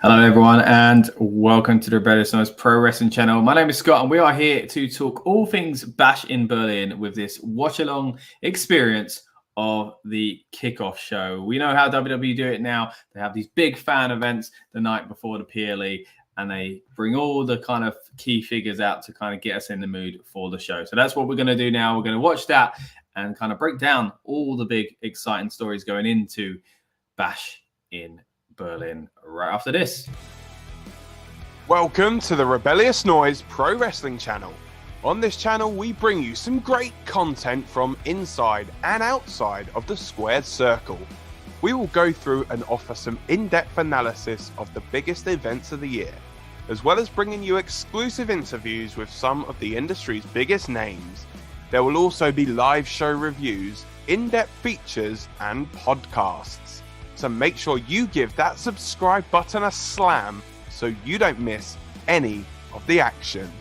Hello, everyone, and welcome to the Rebellious Noise Pro Wrestling channel. My name is Scott, and we are here to talk all things Bash in Berlin with this watch-along experience of the Kickoff show. We know how WWE do it now. They have these big fan events the night before the PLE, and they bring all the kind of key figures out to kind of get us in the mood for the show. So that's what we're going to do now. We're going to watch that and kind of break down all the big, exciting stories going into Bash in Berlin right after this. Welcome to the Rebellious Noise Pro Wrestling channel. On this channel, we bring you some great content from inside and outside of the squared circle. We will go through and offer some in-depth analysis of the biggest events of the year, as well as bringing you exclusive interviews with some of the industry's biggest names. There will also be live show reviews, in-depth features, and podcasts. So make sure you give that subscribe button a slam so you don't miss any of the action.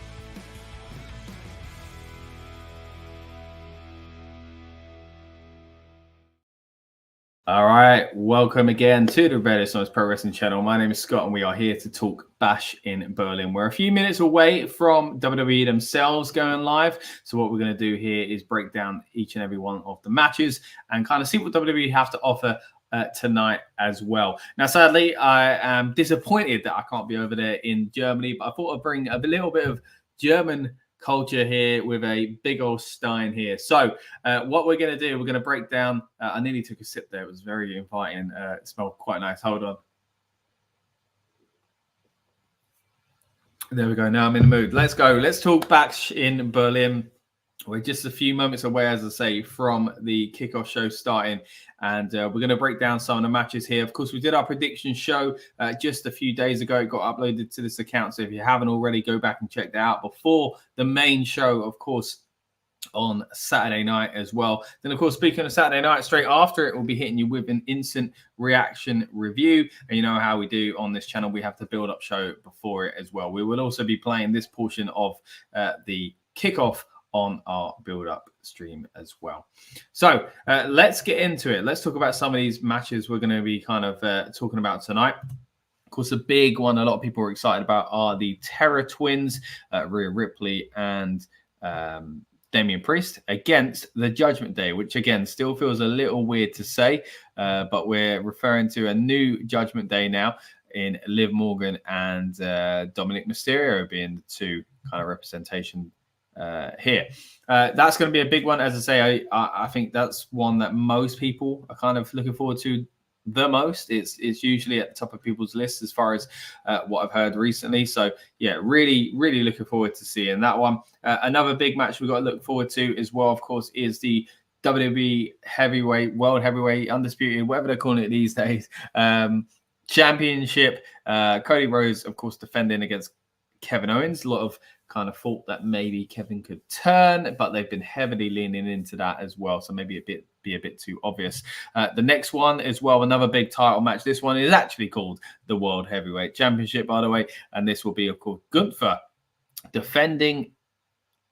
All right, welcome again to the Rebellious Noise Pro Wrestling channel. My name is Scott, and we are here to talk Bash in Berlin. We're a few minutes away from WWE themselves going live. So what we're going to do here is break down each and every one of the matches and kind of see what WWE have to offer tonight as well. Now, sadly, I am disappointed that I can't be over there in Germany, but I thought I'd bring a little bit of German culture here with a big old stein here. So what we're going to do, we're going to break down, I nearly took a sip there. It was very inviting. It smelled quite nice. Hold on. There we go. Now I'm in the mood. Let's go. Let's talk Bash in Berlin. We're just a few moments away, as I say, from the Kickoff show starting, and we're going to break down some of the matches here. Of course, we did our prediction show just a few days ago. It got uploaded to this account, so if you haven't already, go back and check that out before the main show, of course, on Saturday night as well. Then, of course, speaking of Saturday night, straight after it, we'll be hitting you with an instant reaction review. And you know how we do on this channel, we have to build up show before it as well. We will also be playing this portion of the Kickoff on our build-up stream as well. So let's get into it. Let's talk about some of these matches we're going to be kind of talking about tonight. Of course, a big one a lot of people are excited about are the Terror Twins, Rhea Ripley and Damian Priest against the Judgment Day, which again still feels a little weird to say, but we're referring to a new Judgment Day now in Liv Morgan and Dominik Mysterio being the two kind of representation here. That's going to be a big one. As I say, I think that's one that most people are kind of looking forward to the most. It's usually at the top of people's lists as far as what I've heard recently. So yeah, really looking forward to seeing that one. Another big match we've got to look forward to as well, of course, is the WWE Heavyweight, World Heavyweight, Undisputed, whatever they're calling it these days, Championship. Cody Rhodes, of course, defending against Kevin Owens. A lot of kind of thought that maybe Kevin could turn, but they've been heavily leaning into that as well. So maybe be a bit too obvious. The next one as well, another big title match. This one is actually called the World Heavyweight Championship, by the way. And this will be, of course, Gunther defending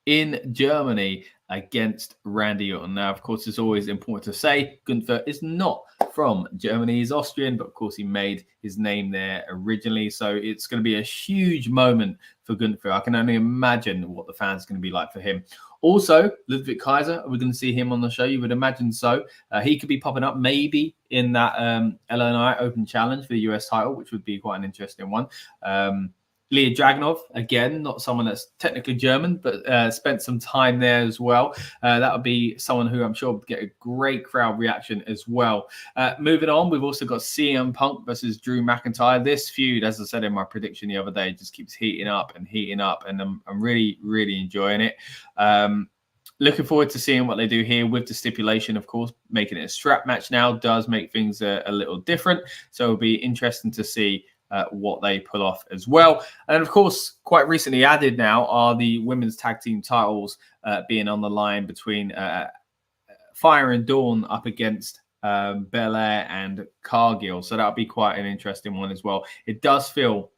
in Germany against Randy Orton. Now, of course, it's always important to say Gunther is not from Germany. He's Austrian, but of course he made his name there originally. So it's going to be a huge moment for Gunther. I can only imagine what the fans are going to be like for him. Also, Ludwig Kaiser, are we going to see him on the show? You would imagine so. He could be popping up maybe in that LNI Open Challenge for the US title, which would be quite an interesting one. Leah Dragunov, again, not someone that's technically German, but spent some time there as well. That would be someone who I'm sure would get a great crowd reaction as well. Moving on, we've also got CM Punk versus Drew McIntyre. This feud, as I said in my prediction the other day, just keeps heating up, and I'm really enjoying it. Looking forward to seeing what they do here with the stipulation, of course. Making it a strap match now does make things a little different. So it'll be interesting to see what they pull off as well. And of course, quite recently added now are the women's tag team titles being on the line between Fyre and Dawn up against Belair and Cargill. So that'll be quite an interesting one as well. It does feel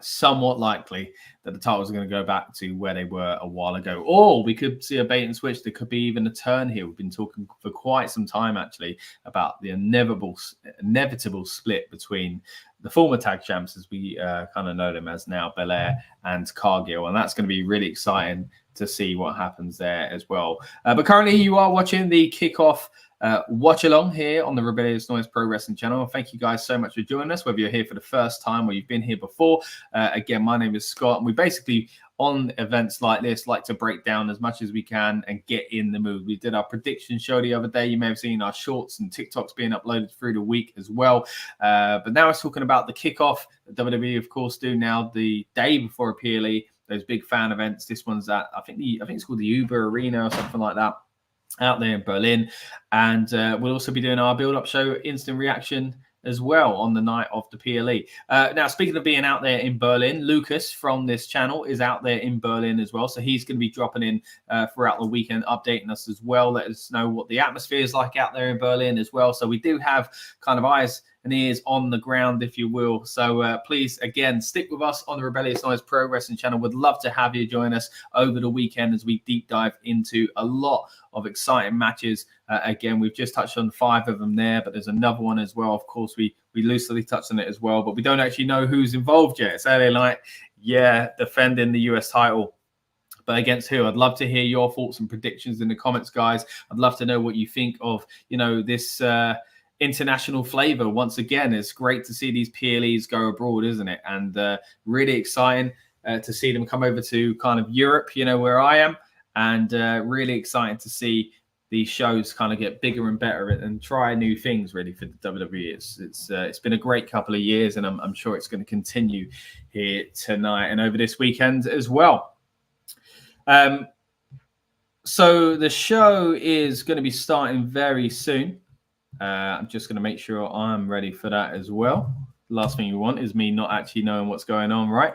somewhat likely that the titles are going to go back to where they were a while ago. Or we could see a bait and switch. There could be even a turn here. We've been talking for quite some time, actually, about the inevitable split between the former tag champs, as we kind of know them as now, Belair and Cargill. And that's going to be really exciting to see what happens there as well. But currently you are watching the Kickoff watch along here on the Rebellious Noise Pro Wrestling channel. Thank you guys so much for joining us, whether you're here for the first time or you've been here before. Again, my name is Scott, and we basically, on events like this, like to break down as much as we can and get in the mood. We did our prediction show the other day. You may have seen our shorts and TikToks being uploaded through the week as well. But now it's talking about the Kickoff that WWE, of course, do now the day before a PLE. Those big fan events. This one's at I think it's called the Uber Arena or something like that, out there in Berlin. And we'll also be doing our build-up show, Instant Reaction, as well on the night of the PLE. Now, speaking of being out there in Berlin, Lucas from this channel is out there in Berlin as well. So he's going to be dropping in throughout the weekend, updating us as well, let us know what the atmosphere is like out there in Berlin as well. So we do have kind of eyes and ears on the ground, if you will. So please, again, stick with us on the Rebellious Noise Pro Wrestling channel. Would love to have you join us over the weekend as we deep dive into a lot of exciting matches. Again, we've just touched on 5 of them there, but there's another one as well. Of course, we loosely touched on it as well, but we don't actually know who's involved yet. It's LA Knight, defending the US title. But against who? I'd love to hear your thoughts and predictions in the comments, guys. I'd love to know what you think of, this international flavor. Once again, it's great to see these PLEs go abroad, isn't it? And really exciting to see them come over to kind of Europe, where I am, and really exciting to see these shows kind of get bigger and better and try new things really for the WWE. It's been a great couple of years, and I'm sure it's going to continue here tonight and over this weekend as well. So the show is going to be starting very soon. I'm just going to make sure I'm ready for that as well. Last thing you want is me not actually knowing what's going on, right?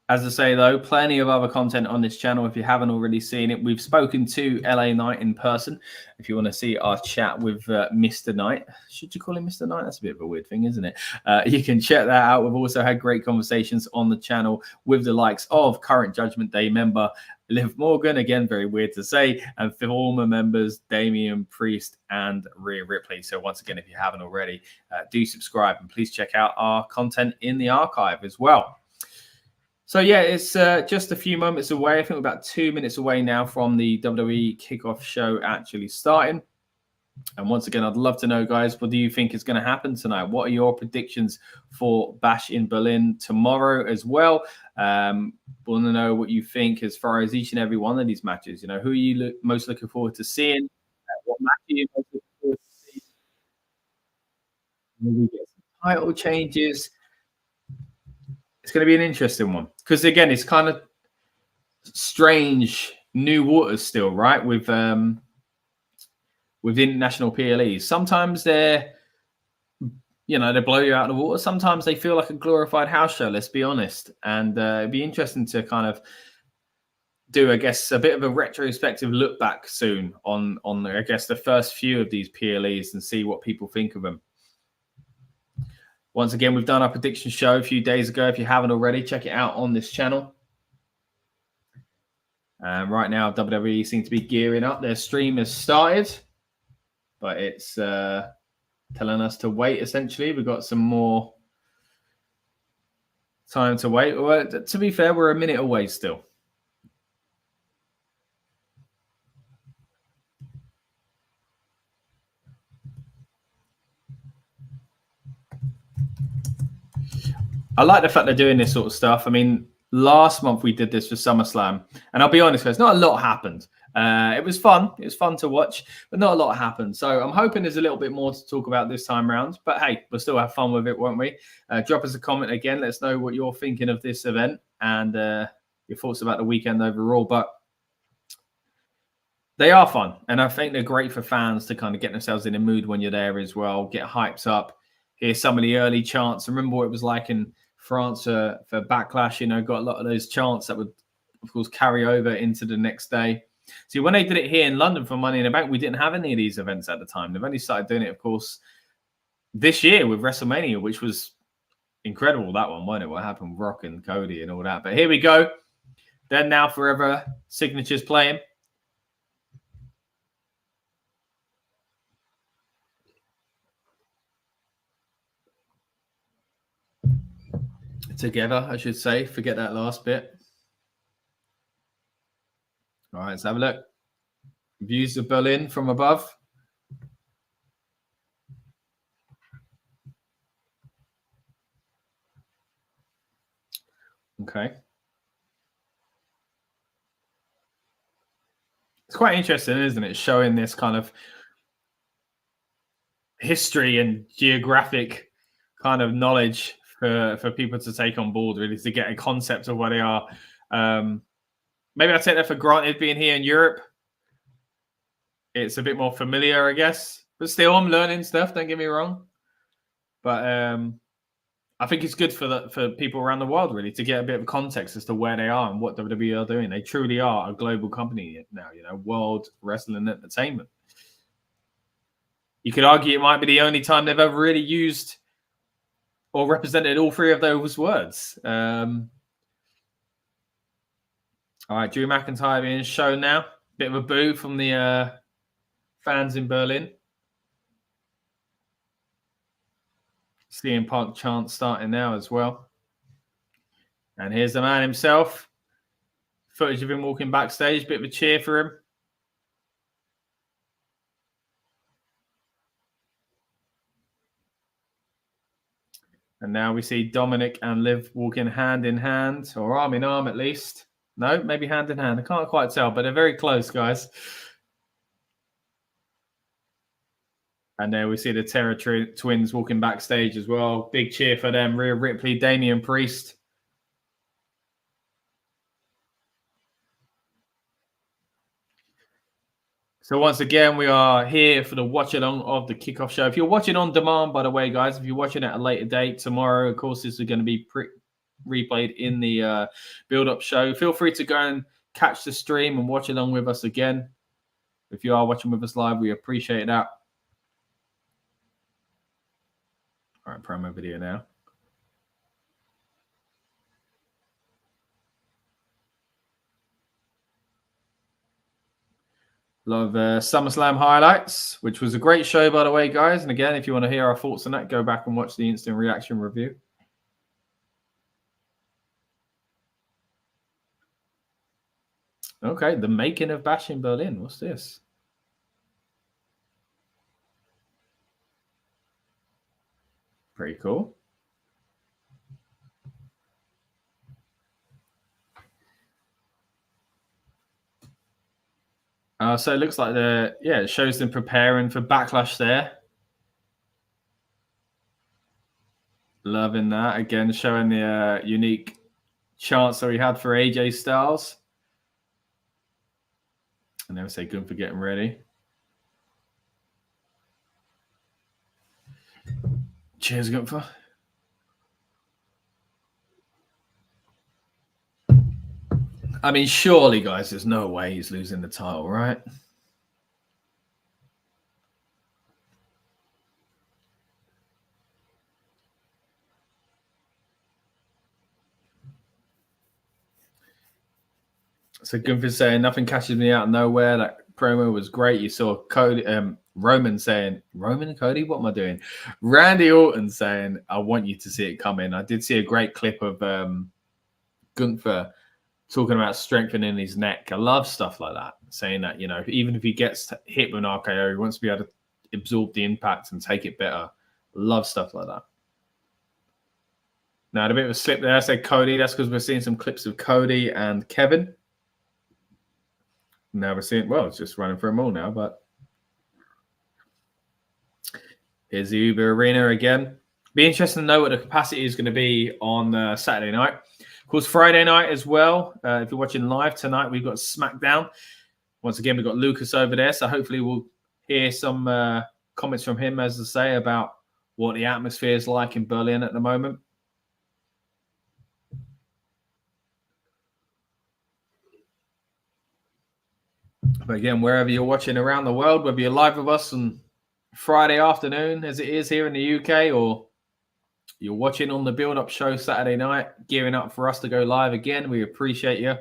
As I say, though, plenty of other content on this channel. If you haven't already seen it, we've spoken to LA Knight in person. If you want to see our chat with Mr. Knight, should you call him Mr. Knight? That's a bit of a weird thing, isn't it? You can check that out. We've also had great conversations on the channel with the likes of current Judgment Day member Liv Morgan, again, very weird to say, and former members Damian, Priest, and Rhea Ripley. So once again, if you haven't already, do subscribe and please check out our content in the archive as well. So yeah, it's just a few moments away. I think we're about 2 minutes away now from the WWE Kickoff show actually starting. And once again, I'd love to know, guys, what do you think is going to happen tonight? What are your predictions for Bash in Berlin tomorrow as well? Want to know what you think as far as each and every one of these matches. Who are you most looking forward to seeing? What match are you most looking forward to seeing? Maybe get some title changes. It's going to be an interesting one because, again, it's kind of strange new waters still, right? With international PLEs. Sometimes they blow you out of the water. Sometimes they feel like a glorified house show, let's be honest. And it'd be interesting to kind of do, I guess, a bit of a retrospective look back soon on I guess, the first few of these PLEs and see what people think of them. Once again, we've done our prediction show a few days ago. If you haven't already, check it out on this channel. Right now, WWE seem to be gearing up. Their stream has started, but it's telling us to wait, essentially. We've got some more time to wait. Well, to be fair, we're a minute away still. I like the fact they're doing this sort of stuff. I mean, last month we did this for SummerSlam, and I'll be honest, guys, not a lot happened. It was fun. It was fun to watch, but not a lot happened. So I'm hoping there's a little bit more to talk about this time around. But hey, we'll still have fun with it, won't we? Drop us a comment again. Let us know what you're thinking of this event and your thoughts about the weekend overall. But they are fun, and I think they're great for fans to kind of get themselves in a mood when you're there as well, get hyped up, hear some of the early chants. Remember what it was like in France for Backlash, got a lot of those chants that would, of course, carry over into the next day. See, when they did it here in London for Money in the Bank, we didn't have any of these events at the time. They've only started doing it, of course, this year with WrestleMania, which was incredible, that one, wasn't it? What happened with Rock and Cody and all that. But here we go. Then Now Forever signatures playing. Together, I should say. Forget that last bit. All right, let's have a look. Views of Berlin from above. Okay. It's quite interesting, isn't it? Showing this kind of history and geographic kind of knowledge for people to take on board, really, to get a concept of where they are. Maybe I take that for granted being here in Europe. It's a bit more familiar, I guess. But still, I'm learning stuff, don't get me wrong. But I think it's good for people around the world, really, to get a bit of context as to where they are and what WWE are doing. They truly are a global company now, world wrestling entertainment. You could argue it might be the only time they've ever really used or represented all three of those words. All right, Drew McIntyre being shown now. Bit of a boo from the fans in Berlin. CM Punk chant starting now as well. And here's the man himself. Footage of him walking backstage. Bit of a cheer for him. And now we see Dominik and Liv walking hand in hand, or arm in arm at least. No, maybe hand in hand. I can't quite tell, but they're very close, guys. And there we see the Terror Twins walking backstage as well. Big cheer for them. Rhea Ripley, Damian Priest. So once again, we are here for the watch along of the Kickoff show. If you're watching on demand, by the way, guys, if you're watching at a later date, tomorrow, of course, this is going to be replayed in the build-up show. Feel free to go and catch the stream and watch along with us again. If you are watching with us live, we appreciate that. All right, promo video now. A lot of SummerSlam highlights, which was a great show, by the way, guys. And again, if you want to hear our thoughts on that, go back and watch the instant reaction review. Okay, the making of Bash in Berlin. What's this? Pretty cool. So it looks like it shows them preparing for Backlash there. Loving that. Again, showing the unique chance that we had for AJ Styles. And then we say Gunther getting ready. Cheers, Gunther. I mean, surely, guys, there's no way he's losing the title, right? So Gunther's saying nothing catches me out of nowhere. That promo was great. You saw Cody, Roman saying, Roman and Cody, what am I doing? Randy Orton saying, I want you to see it coming. I did see a great clip of Gunther talking about strengthening his neck. I love stuff like that. Saying that, even if he gets hit with an RKO, he wants to be able to absorb the impact and take it better. Love stuff like that. Now, a bit of a slip there. I said Cody. That's because we're seeing some clips of Cody and Kevin. Now we're seeing, it's just running for them all now, but here's the Uber Arena again. Be interesting to know what the capacity is going to be on Saturday night. Of course, Friday night as well. If you're watching live tonight, we've got SmackDown. Once again, we've got Lucas over there, so hopefully we'll hear some comments from him, as I say, about what the atmosphere is like in Berlin at the moment. But again, wherever you're watching around the world, whether you're live with us on Friday afternoon as it is here in the UK, or you're watching on the build-up show Saturday night, gearing up for us to go live again. We appreciate you.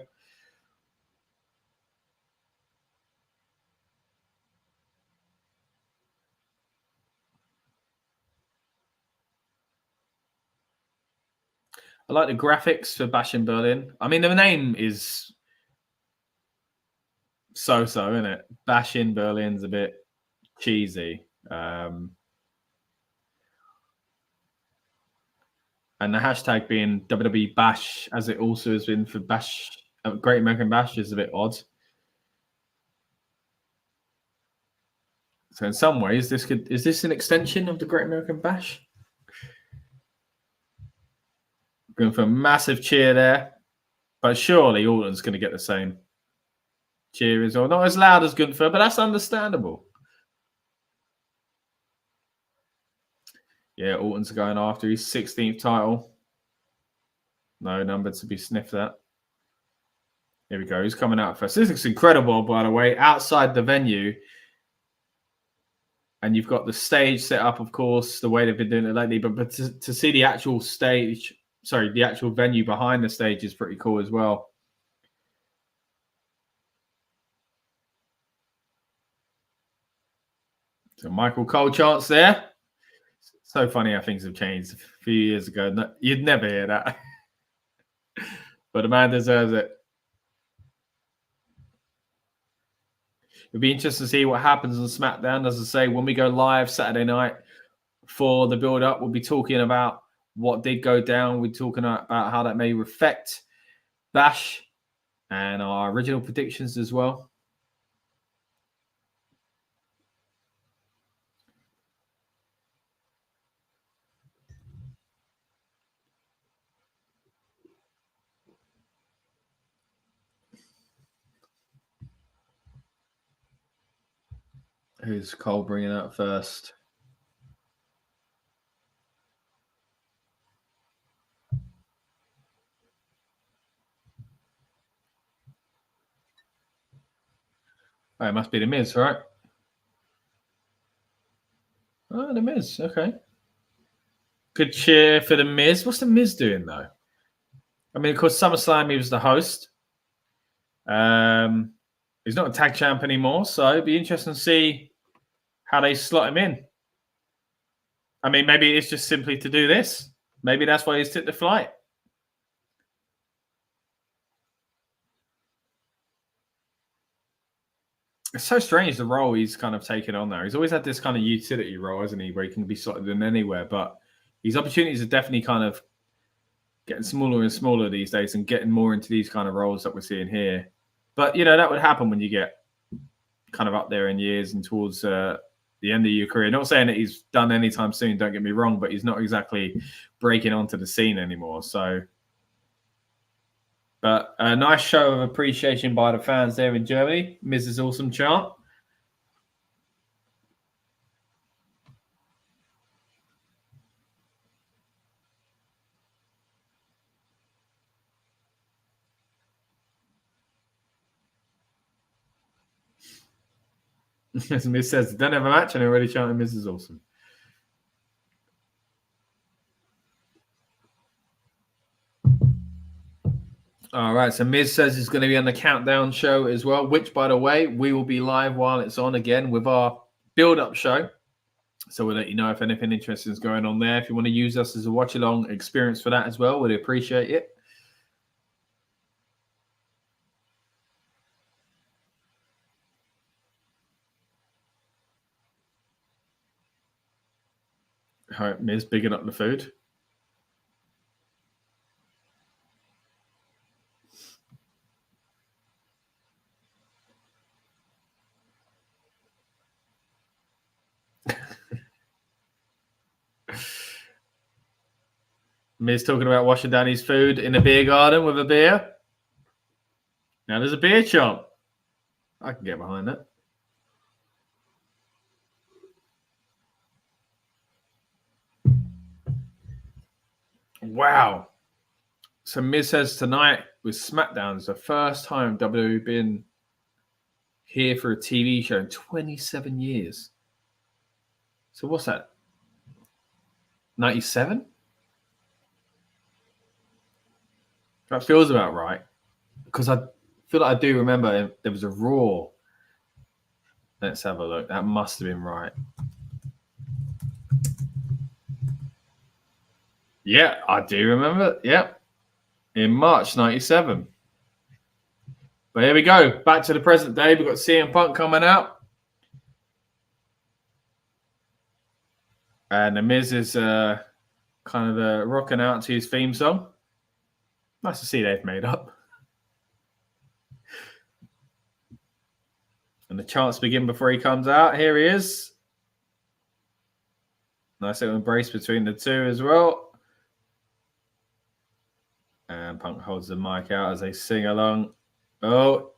I like the graphics for Bash in Berlin. I mean, the name is so-so, isn't it? Bash in Berlin's a bit cheesy. And the hashtag being WWE Bash, as it also has been for Bash, Great American Bash, is a bit odd. So in some ways, is this an extension of the Great American Bash? Going for a massive cheer there, but surely Orton's going to get the same cheer as well. Not as loud as Gunther, but that's understandable. Yeah, Orton's going after his 16th title. No number to be sniffed at. Here we go. He's coming out first. This looks incredible, by the way, outside the venue. And you've got the stage set up, of course, the way they've been doing it lately. But to see the actual stage, the actual venue behind the stage is pretty cool as well. So Michael Cole chants there. So funny how things have changed a few years ago. You'd never hear that. But the man deserves it. It'll be interesting to see what happens on SmackDown. As I say, when we go live Saturday night for the build-up, we'll be talking about what did go down. We're talking about how that may affect Bash and our original predictions as well. Who's Cole bringing out first? Oh, it must be The Miz, right? Oh, The Miz. Okay. Good cheer for The Miz. What's The Miz doing, though? I mean, of course, SummerSlam, he was the host. He's not a tag champ anymore, so it'd be interesting to see how they slot him in. I mean, maybe it's just simply to do this. Maybe that's why he's took the flight. It's so strange the role he's kind of taken on there. He's always had this kind of utility role, hasn't he, where he can be slotted in anywhere. But his opportunities are definitely kind of getting smaller and smaller these days and getting more into these kind of roles that we're seeing here. But, that would happen when you get kind of up there in years and towards the end of your career. Not saying that he's done anytime soon, don't get me wrong, but he's not exactly breaking onto the scene anymore. So, but a nice show of appreciation by the fans there in Germany. Mrs. Awesome chant. As Miz says, don't have a match and already chanting Mrs. Awesome. All right, so Miz says he's going to be on the Countdown show as well, which, by the way, we will be live while it's on again with our build-up show. So we'll let you know if anything interesting is going on there. If you want to use us as a watch-along experience for that as well, we'd appreciate it. All right, Miz, bigging up the food. Miz talking about washing down his food in a beer garden with a beer. Now there's a beer chomp. I can get behind that. Wow. So Miz says tonight with SmackDown is the first time WWE been here for a TV show in 27 years. So what's that? 97? That feels about right. Because I feel like I do remember there was a Raw. Let's have a look. That must have been right. Yeah, I do remember. Yeah. In March 97. But here we go. Back to the present day. We've got CM Punk coming out. And The Miz is kind of rocking out to his theme song. Nice to see they've made up. And the chants begin before he comes out. Here he is. Nice little embrace between the two as well. And Punk holds the mic out as they sing along. Oh,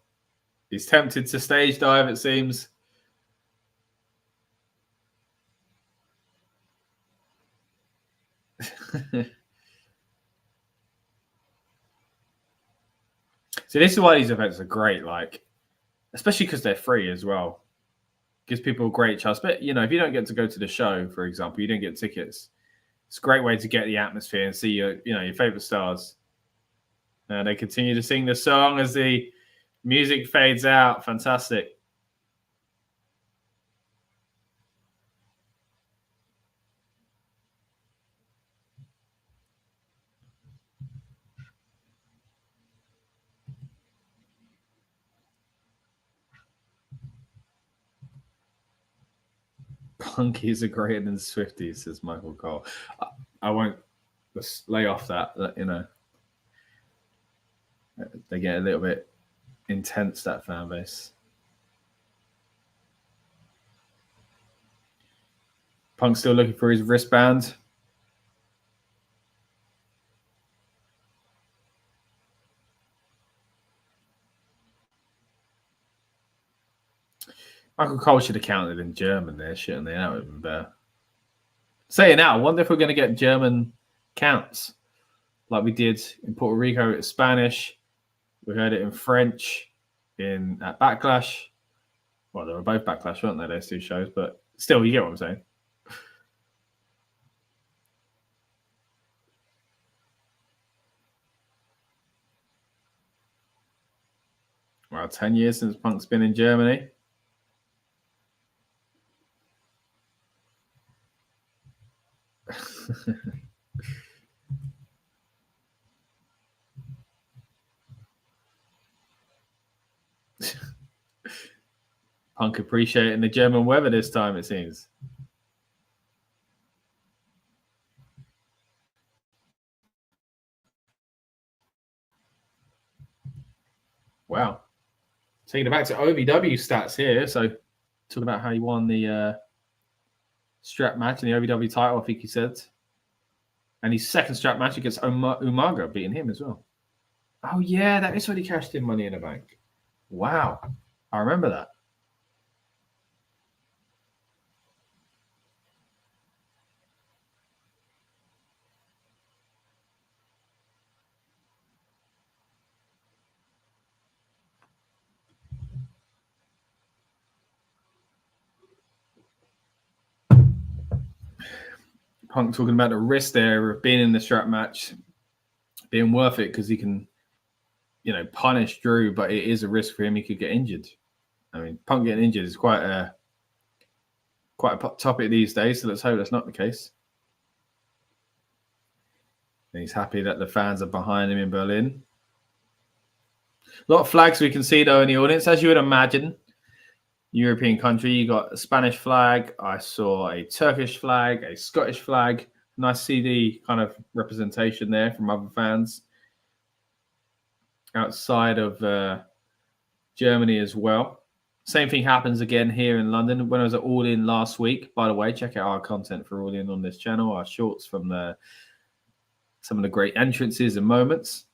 he's tempted to stage dive, it seems. So this is why these events are great, like, especially because they're free as well. Gives people a great chance. But, you know, if you don't get to go to the show, for example, you don't get tickets. It's a great way to get the atmosphere and see your favorite stars. And they continue to sing the song as the music fades out. Fantastic. Punkies are greater than Swifties, says Michael Cole. I won't lay off that, you know. They get a little bit intense, that fan base. Punk's still looking for his wristband. Michael Cole should have counted in German there, shouldn't they? That would have been better. Saying that, I wonder if we're going to get German counts like we did in Puerto Rico. It's Spanish. We heard it in French at Backlash. Well, they were both Backlash, weren't they, those two shows? But still, you get what I'm saying. Well, 10 years since Punk's been in Germany. Punk appreciating the German weather this time, it seems. Wow. Taking it back to OVW stats here. So, talking about how he won the strap match in the OVW title, I think he said. And his second strap match against Umaga, beating him as well. Oh, yeah, that is when he cashed in Money in the Bank. Wow. I remember that. Punk talking about the risk there of being in the strap match, being worth it because he can, punish Drew, but it is a risk for him. He could get injured. I mean, Punk getting injured is quite a topic these days, so let's hope that's not the case. And he's happy that the fans are behind him in Berlin. A lot of flags we can see, though, in the audience. As you would imagine, European country, you got a Spanish flag. I saw a Turkish flag, a Scottish flag. Nice to see the kind of representation there from other fans outside of Germany as well. Same thing happens again here in London. When I was at All In last week, by the way, check out our content for All In on this channel, our shorts from some of the great entrances and moments.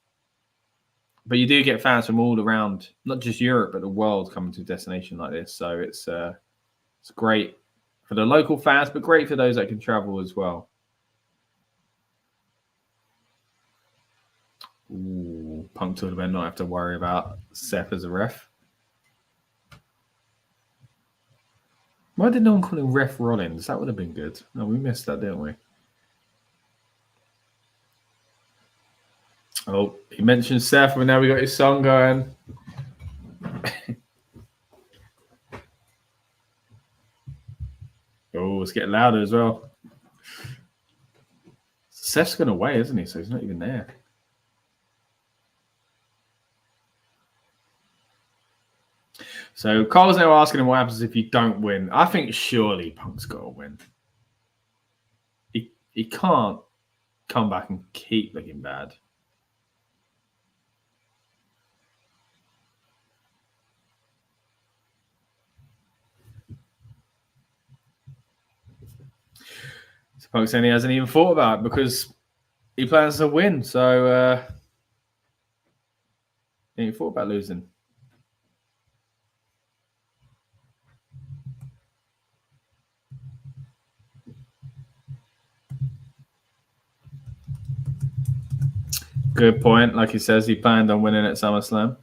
But you do get fans from all around, not just Europe, but the world coming to a destination like this. So it's great for the local fans, but great for those that can travel as well. Ooh, Punk talking about not have to worry about Seth as a ref. Why did no one call him Ref Rollins? That would have been good. No, we missed that, didn't we? Oh, he mentioned Seth, but now we got his song going. Oh, it's getting louder as well. Seth's gone away, isn't he? So he's not even there. So Carl's now asking him what happens if you don't win. I think surely Punk's got to win. He can't come back and keep looking bad. So Punk saying he hasn't even thought about it because he plans to win. So he ain't thought about losing. Good point. Like he says, he planned on winning at SummerSlam.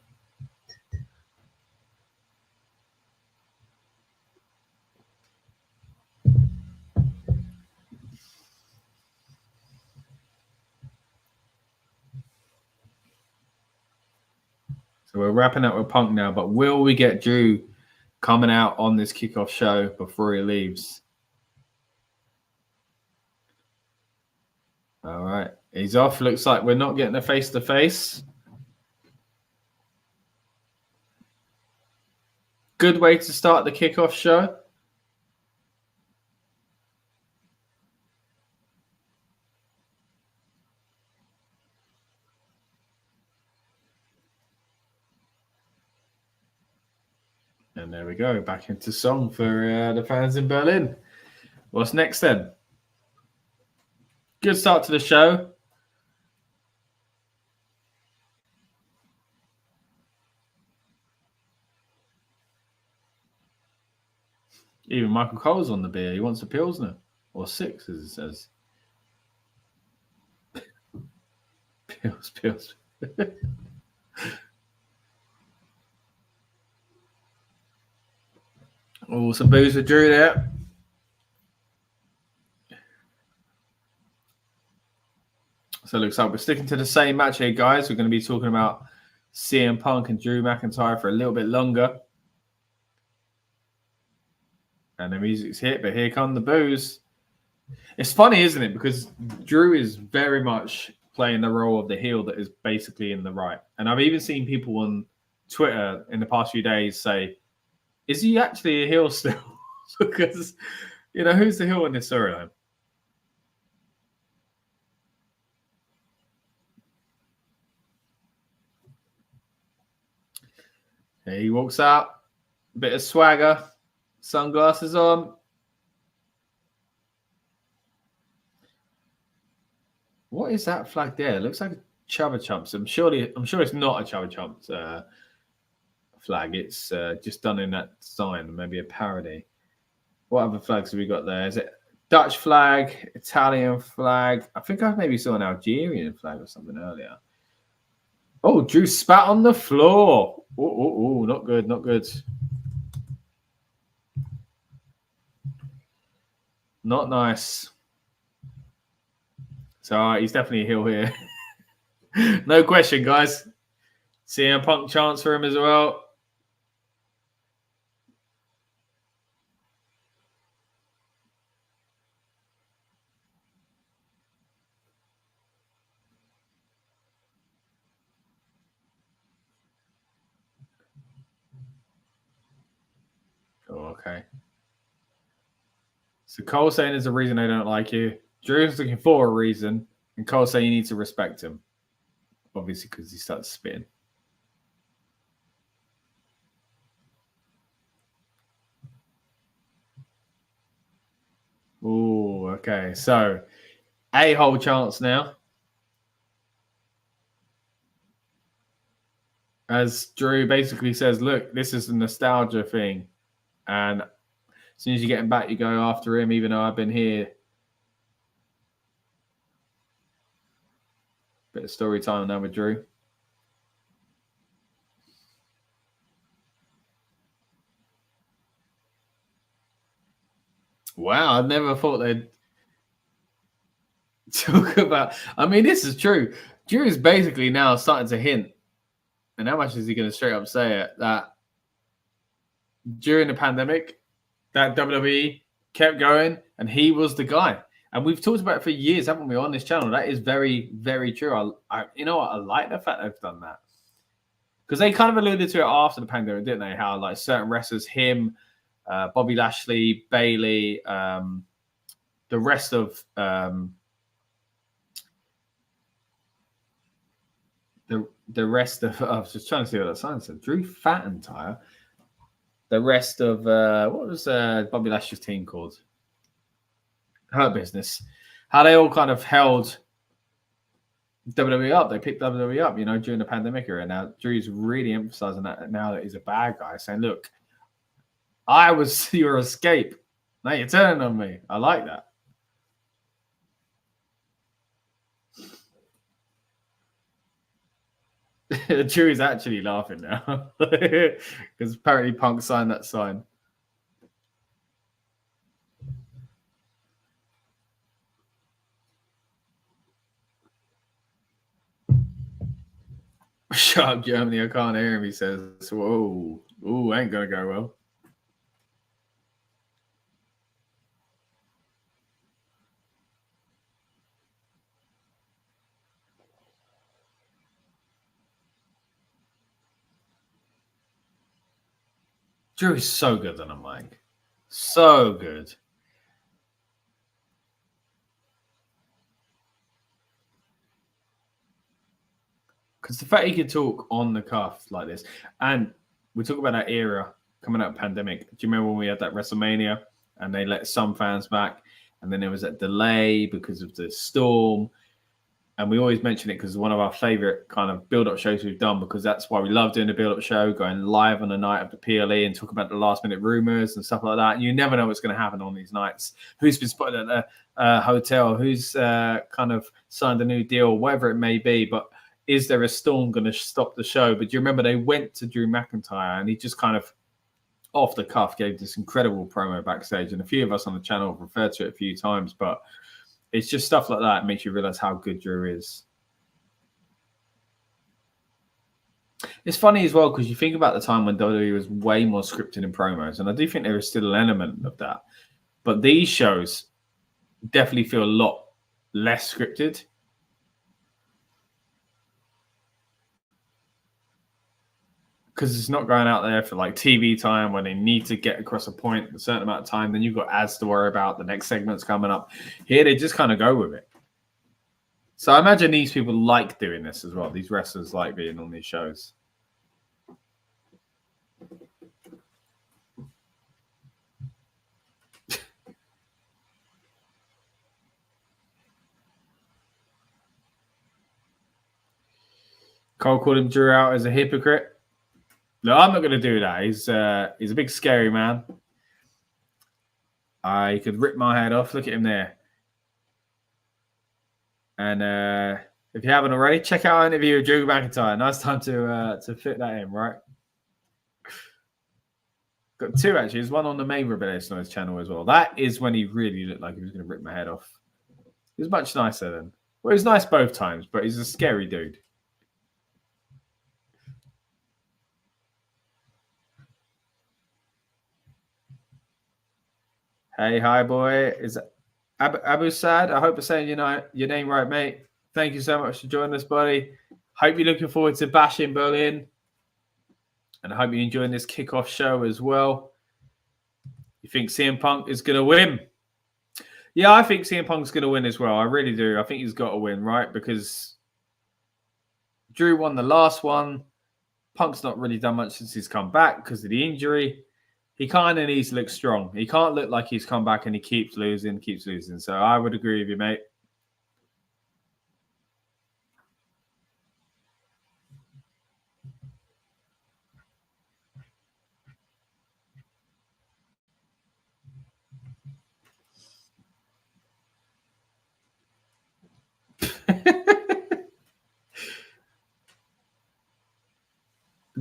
So we're wrapping up with Punk now, but will we get Drew coming out on this kickoff show before he leaves? All right. He's off. Looks like we're not getting a face-to-face. Good way to start the kickoff show. And there we go. Back into song for the fans in Berlin. What's next then? Good start to the show. Even Michael Cole's on the beer. He wants a Pilsner. Or 6, as it says. Pills. Oh, some booze for Drew there. So it looks like we're sticking to the same match here, guys. We're going to be talking about CM Punk and Drew McIntyre for a little bit longer. And the music's hit, but here come the boos. It's funny, isn't it? Because Drew is very much playing the role of the heel that is basically in the right. And I've even seen people on Twitter in the past few days say, is he actually a heel still? Because, who's the heel in this storyline? He walks out, a bit of swagger, sunglasses on. What is that flag there? It looks like a Chubba Chumps. I'm sure it's not a Chubba Chumps flag. It's just done in that design, maybe a parody. What other flags have we got there? Is it Dutch flag, Italian flag? I think I maybe saw an Algerian flag or something earlier. Oh, Drew spat on the floor. Oh, not good, not good. Not nice. So he's definitely a heel here. No question, guys. CM Punk chance for him as well. Oh, okay. So Cole saying there's a reason they don't like you. Drew's looking for a reason. And Cole saying you need to respect him. Obviously, because he starts spitting. Oh, okay. So, a-hole chance now. As Drew basically says, look, this is a nostalgia thing. And as soon as you get him back, you go after him, even though I've been here. Bit of story time now with Drew. Wow, I never thought they'd talk about. I mean, this is true. Drew's basically now starting to hint, and how much is he going to straight up say it, that during the pandemic, that WWE kept going, and he was the guy. And we've talked about it for years, haven't we, on this channel? That is very, very true. You know what? I like the fact they've done that, because they kind of alluded to it after the pandemic, didn't they? How like certain wrestlers, him, Bobby Lashley, Bailey, the rest of the rest of, I was just trying to see what that sign said. Drew McIntyre. The rest of what was Bobby Lashley's team called? Her Business. How they all kind of held WWE up. They picked WWE up, you know, during the pandemic era. Now Drew's really emphasizing that now that he's a bad guy, saying, "Look, I was your escape. Now you're turning on me." I like that. Drew is actually laughing now because apparently Punk signed that sign. Shut up, Germany. I can't hear him. He says, "Whoa, ooh, ain't gonna go well." Drew is so good on a mic. So good. Because the fact he could talk on the cuff like this, and we talk about that era coming out of pandemic. Do you remember when we had that WrestleMania and they let some fans back, and then there was that delay because of the storm? And we always mention it because it's one of our favorite kind of build-up shows we've done, because that's why we love doing the build-up show, going live on the night of the PLE and talk about the last-minute rumors and stuff like that. And you never know what's going to happen on these nights. Who's been spotted at the hotel? Who's kind of signed a new deal? Whatever it may be. But is there a storm going to stop the show? But do you remember they went to Drew McIntyre and he just kind of off the cuff gave this incredible promo backstage. And a few of us on the channel have referred to it a few times, but it's just stuff like that makes you realize how good Drew is. It's funny as well because you think about the time when WWE was way more scripted in promos, and I do think there is still an element of that. But these shows definitely feel a lot less scripted. Because it's not going out there for like TV time when they need to get across a point a certain amount of time. Then you've got ads to worry about. The next segment's coming up. Here, they just kind of go with it. So I imagine these people like doing this as well. These wrestlers like being on these shows. Cole called him Drew out as a hypocrite. No, I'm not going to do that. He's a big scary man. He could rip my head off. Look at him there. And if you haven't already, check out our interview with Drew McIntyre. Nice time to fit that in, right? Got two actually. There's one on the main Rebellious Noise channel as well. That is when he really looked like he was going to rip my head off. He was much nicer then. Well, he was nice both times, but he's a scary dude. Hey, hi, boy. Is Abu Sad? I hope I'm saying your name right, mate. Thank you so much for joining us, buddy. Hope you're looking forward to Bash in Berlin. And I hope you're enjoying this kickoff show as well. You think CM Punk is going to win? Yeah, I think CM Punk's going to win as well. I really do. I think he's got to win, right? Because Drew won the last one. Punk's not really done much since he's come back because of the injury. He kind of needs to look strong. He can't look like he's come back and he keeps losing. So I would agree with you, mate.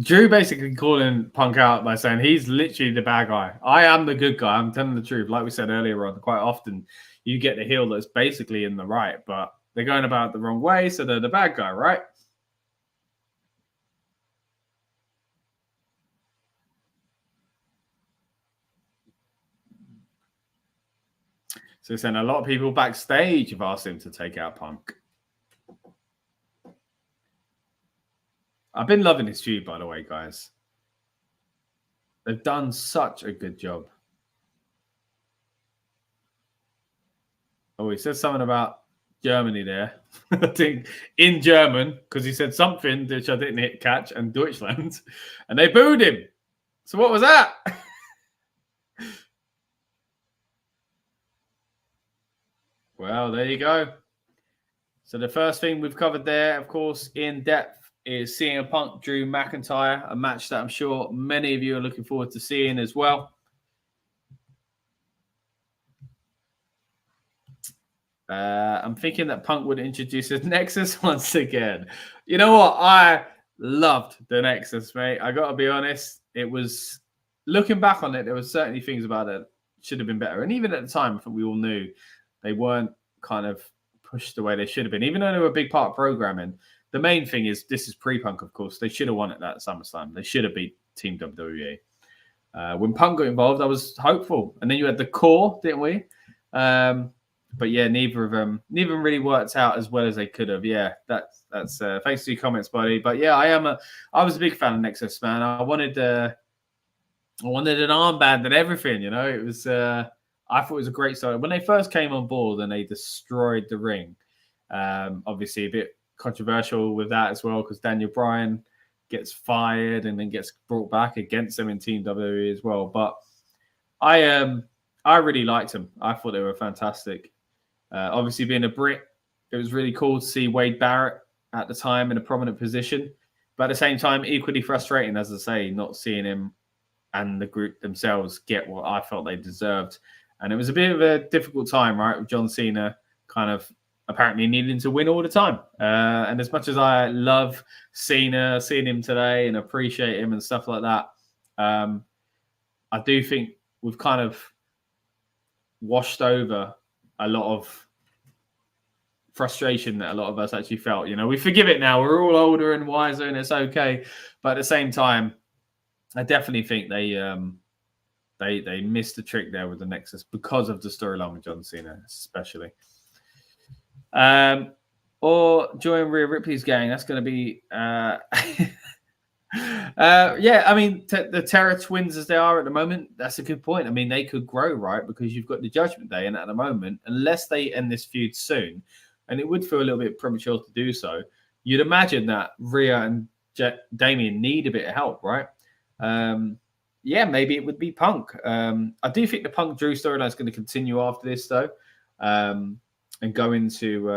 Drew basically calling Punk out by saying he's literally the bad guy. I am the good guy. I'm telling the truth. Like we said earlier on, quite often you get the heel that's basically in the right, but they're going about it the wrong way, so they're the bad guy, right? So saying a lot of people backstage have asked him to take out Punk. I've been loving this feud, by the way, guys. They've done such a good job. Oh, he said something about Germany there. I think in German, because he said something which I didn't catch, and Deutschland, and they booed him. So what was that? Well, there you go. So the first thing we've covered there, of course, in depth, is CM Punk, Drew McIntyre, a match that I'm sure many of you are looking forward to seeing as well. I'm thinking that Punk would introduce his Nexus once again. You know what? I loved the Nexus, mate. I got to be honest. It was, looking back on it, there were certainly things about it should have been better. And even at the time, I think we all knew they weren't kind of pushed the way they should have been, even though they were a big part of programming. The main thing is, this is pre-Punk, of course. They should have won at that SummerSlam. They should have beat Team WWE. When Punk got involved, I was hopeful. And then you had the core, didn't we? But yeah, neither of them really worked out as well as they could have. Yeah, that's thanks for your comments, buddy. But yeah, I was a big fan of Nexus, man. I wanted an armband and everything. You know, it was. I thought it was a great start when they first came on board and they destroyed the ring. Obviously, a bit controversial with that as well because Daniel Bryan gets fired and then gets brought back against them in Team WWE as well. But I really liked them. I thought they were fantastic. Obviously, being a Brit, it was really cool to see Wade Barrett at the time in a prominent position. But at the same time, equally frustrating, as I say, not seeing him and the group themselves get what I felt they deserved. And it was a bit of a difficult time, right, with John Cena kind of apparently needing to win all the time. And as much as I love Cena, seeing him today and appreciate him and stuff like that, I do think we've kind of washed over a lot of frustration that a lot of us actually felt. You know, we forgive it now. We're all older and wiser and it's okay. But at the same time, I definitely think they missed the trick there with the Nexus because of the storyline with John Cena, especially. Or join Rhea Ripley's gang. That's going to be... yeah, I mean, the Terror Twins as they are at the moment, that's a good point. I mean, they could grow, right? Because you've got the Judgment Day, and at the moment, unless they end this feud soon, and it would feel a little bit premature to do so, you'd imagine that Rhea and Damian need a bit of help, right? Yeah, maybe it would be Punk. I do think the Punk Drew storyline is going to continue after this, though, and go into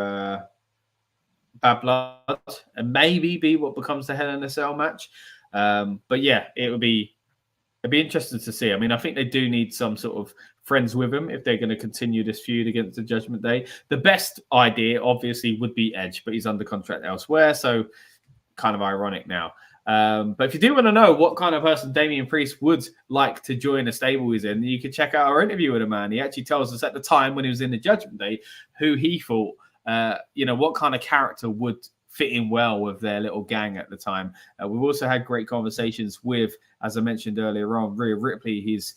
Bad Blood and maybe be what becomes the Hell in a Cell match. But yeah, it'd be interesting to see. I mean, I think they do need some sort of friends with them if they're going to continue this feud against the Judgment Day. The best idea, obviously, would be Edge, but he's under contract elsewhere, so kind of ironic now. But if you do want to know what kind of person Damian Priest would like to join a stable he's in, you can check out our interview with a man. He actually tells us at the time when he was in the Judgment Day who he thought, what kind of character would fit in well with their little gang at the time. We've also had great conversations with, as I mentioned earlier on, Rhea Ripley, his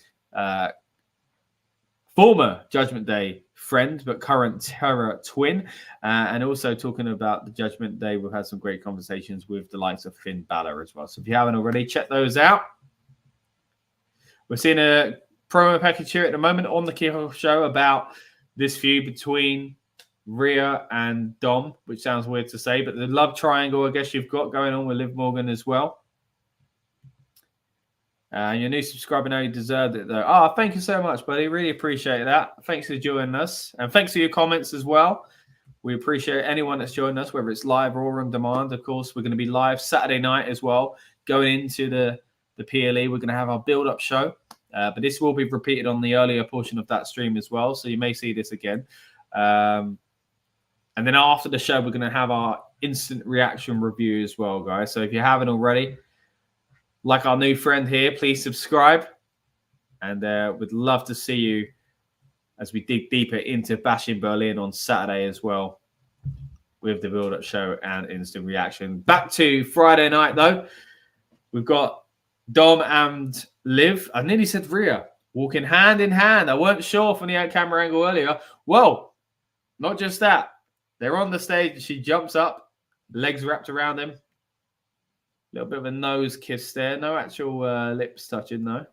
former Judgment Day friend, but current Terror twin. And also talking about the Judgment Day, we've had some great conversations with the likes of Finn Balor as well. So if you haven't already, check those out. We're seeing a promo package here at the moment on the Kickoff show about this feud between Rhea and Dom, which sounds weird to say, but the love triangle, I guess, you've got going on with Liv Morgan as well. Your new subscriber, now you deserved it, though. Oh, thank you so much, buddy. Really appreciate that. Thanks for joining us. And thanks for your comments as well. We appreciate anyone that's joined us, whether it's live or on demand. Of course, we're going to be live Saturday night as well, going into the PLE. We're going to have our build-up show. But this will be repeated on the earlier portion of that stream as well, so you may see this again. And then after the show, we're going to have our instant reaction review as well, guys. So if you haven't already, like our new friend here, please subscribe. And we'd love to see you as we dig deeper into Bash in Berlin on Saturday as well, with the build-up show and instant reaction. Back to Friday night, though. We've got Dom and Liv. I nearly said Rhea, walking hand in hand. I weren't sure from the camera angle earlier. Well, not just that. They're on the stage. She jumps up, legs wrapped around him. A little bit of a nose kiss there. No actual lips touching, though.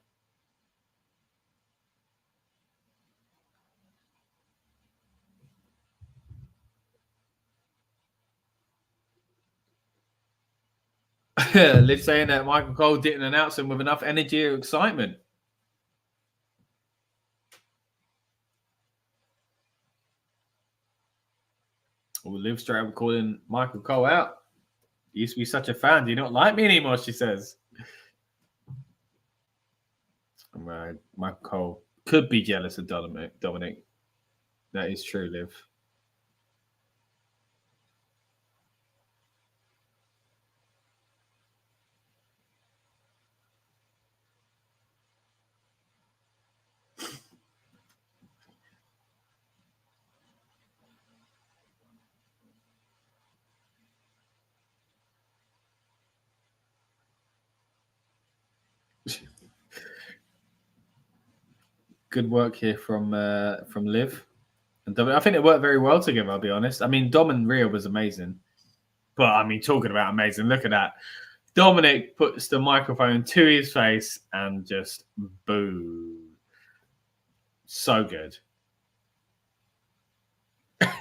Liv saying that Michael Cole didn't announce him with enough energy or excitement. Well, Liv straight up calling Michael Cole out. You used to be such a fan. Do you not like me anymore? She says. Michael Cole could be jealous of Dominik. That is true, Liv. Good work here from Liv and Dom. I think it worked very well together, I'll be honest. I mean, Dom and Rhea was amazing. But, I mean, talking about amazing, look at that. Dominik puts the microphone to his face and just boo. So good.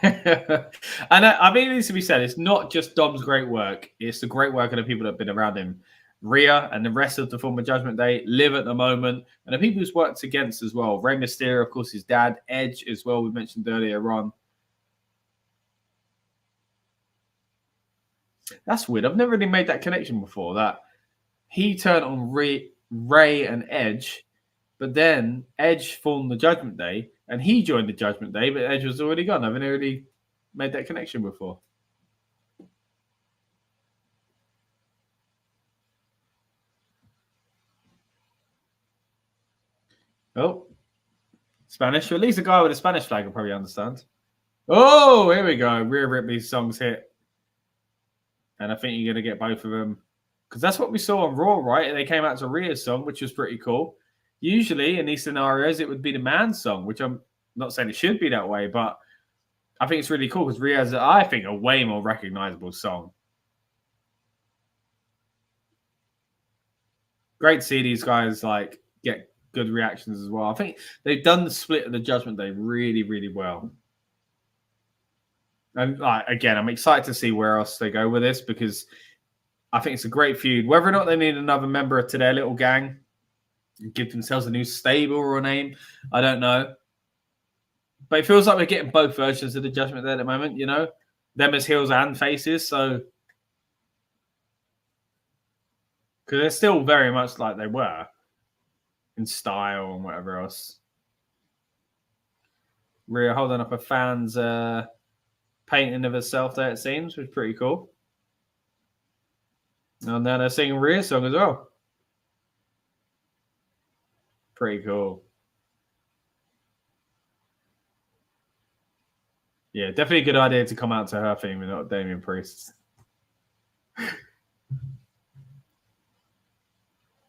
And I mean, it needs to be said, it's not just Dom's great work. It's the great work of the people that have been around him. Rhea and the rest of the former Judgment Day, Liv at the moment, and the people who's worked against as well. Rey Mysterio, of course, his dad, Edge as well, we mentioned earlier on. That's weird. I've never really made that connection before, that he turned on Rey and Edge, but then Edge formed the Judgment Day, and he joined the Judgment Day, but Edge was already gone. I've never really made that connection before. Oh, Spanish. Or at least a guy with a Spanish flag will probably understand. Oh, here we go. Rhea Ripley's songs hit. And I think you're going to get both of them. Because that's what we saw on Raw, right? They came out to Rhea's song, which was pretty cool. Usually, in these scenarios, it would be the man's song, which I'm not saying it should be that way, but I think it's really cool because Rhea has, I think, a way more recognizable song. Great to see these guys like get good reactions as well. I think they've done the split of the Judgment Day really, really well. And again, I'm excited to see where else they go with this because I think it's a great feud. Whether or not they need another member to their little gang, give themselves a new stable or a name, I don't know. But it feels like we're getting both versions of the Judgment Day at the moment, you know? Them as heels and faces, so... Because they're still very much like they were. In style and whatever else. Rhea holding up a fan's painting of herself there, it seems, which is pretty cool. And now they're singing Rhea's song as well. Pretty cool. Yeah, definitely a good idea to come out to her theme and not Damian Priest.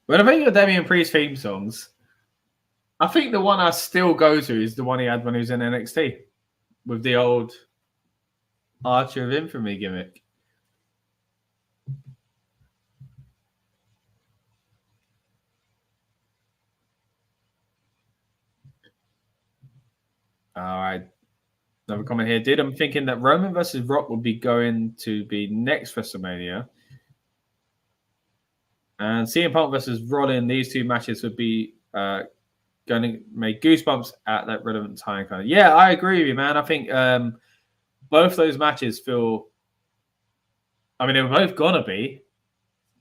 When I think of Damian Priest theme songs, I think the one I still go to is the one he had when he was in NXT with the old Archer of Infamy gimmick. All right. Another comment here. I'm thinking that Roman versus Rock would be going to be next WrestleMania. And CM Punk versus Rollins, these two matches would be going to make goosebumps at that relevant time. Yeah, I agree with you, man. I think both those matches feel... I mean, they were both going to be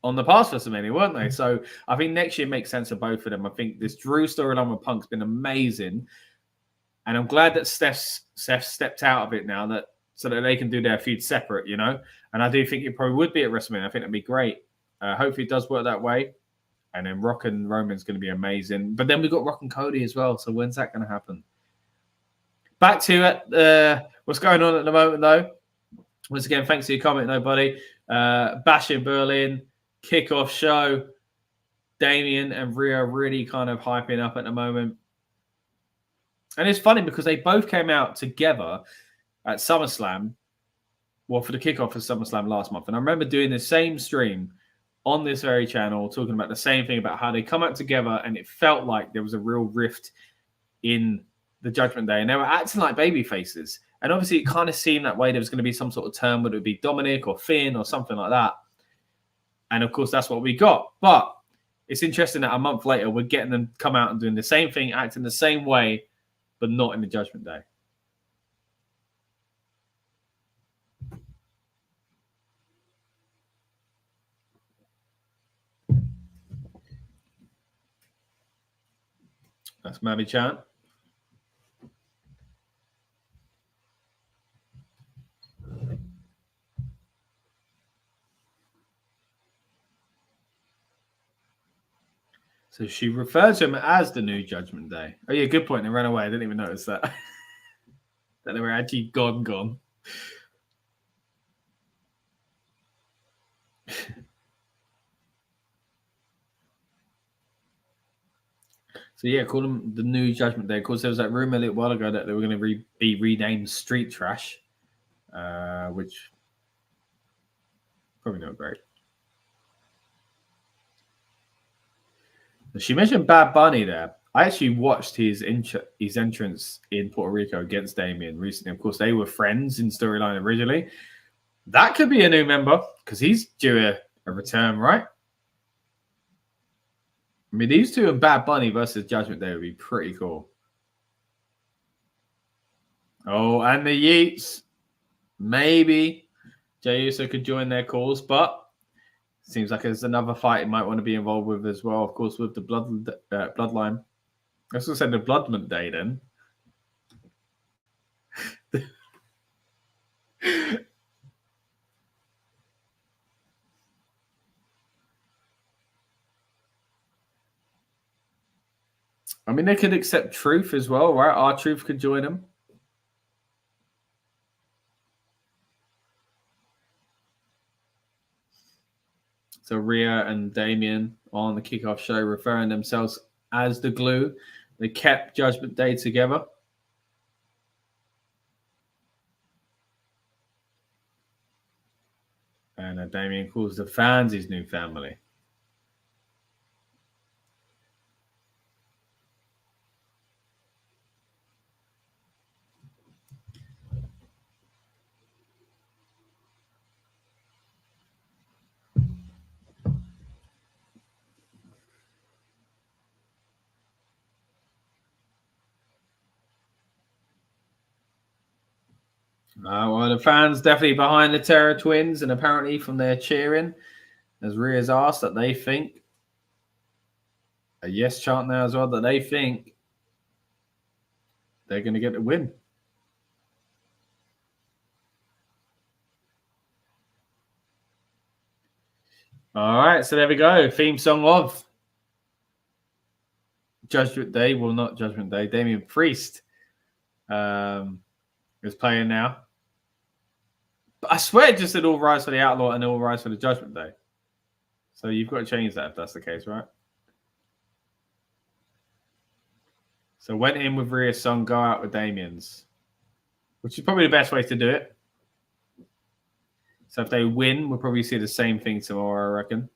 on the past WrestleMania, weren't they? So I think next year makes sense for both of them. I think this Drew storyline with Punk's been amazing. And I'm glad that Steph stepped out of it now so that they can do their feud separate, you know? And I do think it probably would be at WrestleMania. I think that'd be great. Hopefully it does work that way. And then Rock and Roman's going to be amazing. But then we've got Rock and Cody as well. So when's that going to happen? Back to what's going on at the moment, though. Once again, thanks for your comment, nobody. Bash in Berlin, kickoff show. Damian and Rhea really kind of hyping up at the moment. And it's funny because they both came out together at SummerSlam. Well, for the kickoff of SummerSlam last month. And I remember doing the same stream on this very channel, talking about the same thing about how they come out together, and it felt like there was a real rift in the Judgment Day, and they were acting like baby faces. And obviously, it kind of seemed that way. There was going to be some sort of term, whether it would be Dominik or Finn or something like that. And of course, that's what we got. But it's interesting that a month later, we're getting them come out and doing the same thing, acting the same way, but not in the Judgment Day. That's Mammy Chan. So she refers to him as the new Judgment Day. Oh, yeah, good point. They ran away. I didn't even notice that. That they were actually gone. So, yeah, call them the new Judgment Day. Of course, there was that rumor a little while ago that they were going to be renamed Street Trash, which probably not great. She mentioned Bad Bunny there. I actually watched his entrance in Puerto Rico against Damian recently. Of course, they were friends in storyline originally. That could be a new member because he's due a return, right? I mean, these two and Bad Bunny versus Judgment Day would be pretty cool. Oh, and the Yeats. Maybe Jey Uso could join their cause, but seems like there's another fight he might want to be involved with as well. Of course, with the bloodline. I was going to say the Bloodment Day then. I mean, they could accept Truth as well, right? Our Truth could join them. So Rhea and Damian on the kickoff show referring themselves as the glue. They kept Judgment Day together. And Damian calls the fans his new family. Well, the fans definitely behind the Terror Twins, and apparently from their cheering, as Rhea's asked, that they think a yes chant now as well, that they think they're going to get the win. All right, so there we go. Theme song of Judgment Day. Well, not Judgment Day. Damian Priest is playing now. But I swear it just said All Rise for the Outlaw and All Rise for the Judgment Day. So you've got to change that if that's the case, right? So went in with Rhea's song, go out with Damian's, which is probably the best way to do it. So if they win, we'll probably see the same thing tomorrow, I reckon.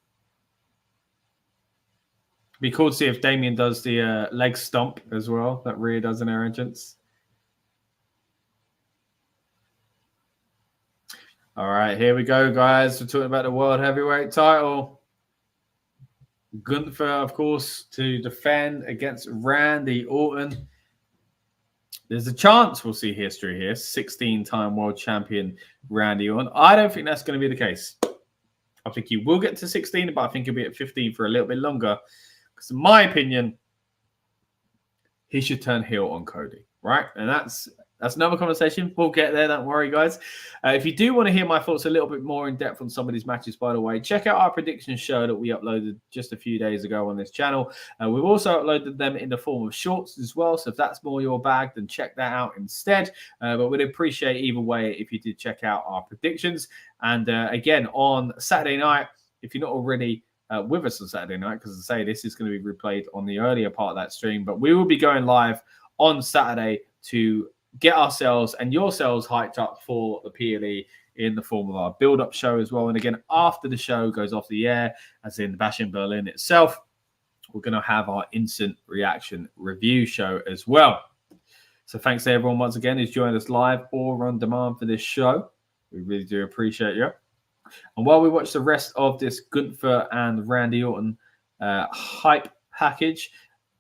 Be cool to see if Damian does the leg stomp as well that Rhea does in her entrance. All right, here we go, guys. We're talking about the World Heavyweight title. Gunther, of course, to defend against Randy Orton. There's a chance we'll see history here. 16-time world champion Randy Orton. I don't think that's going to be the case. I think he will get to 16, but I think he'll be at 15 for a little bit longer. Because in my opinion, he should turn heel on Cody, right? And that's That's another conversation. We'll get there. Don't worry, guys. If you do want to hear my thoughts a little bit more in depth on some of these matches, by the way, check out our prediction show that we uploaded just a few days ago on this channel. We've also uploaded them in the form of shorts as well. So if that's more your bag, then check that out instead. But we'd appreciate either way if you did check out our predictions. And again, on Saturday night, if you're not already with us on Saturday night, because as I say, this is going to be replayed on the earlier part of that stream, but we will be going live on Saturday to get ourselves and yourselves hyped up for the PLE in the form of our build-up show as well. And again, after the show goes off the air, as in Bash in Berlin itself, we're going to have our instant reaction review show as well. So thanks to everyone once again who's joined us live or on demand for this show. We really do appreciate you. And while we watch the rest of this Gunther and Randy Orton hype package,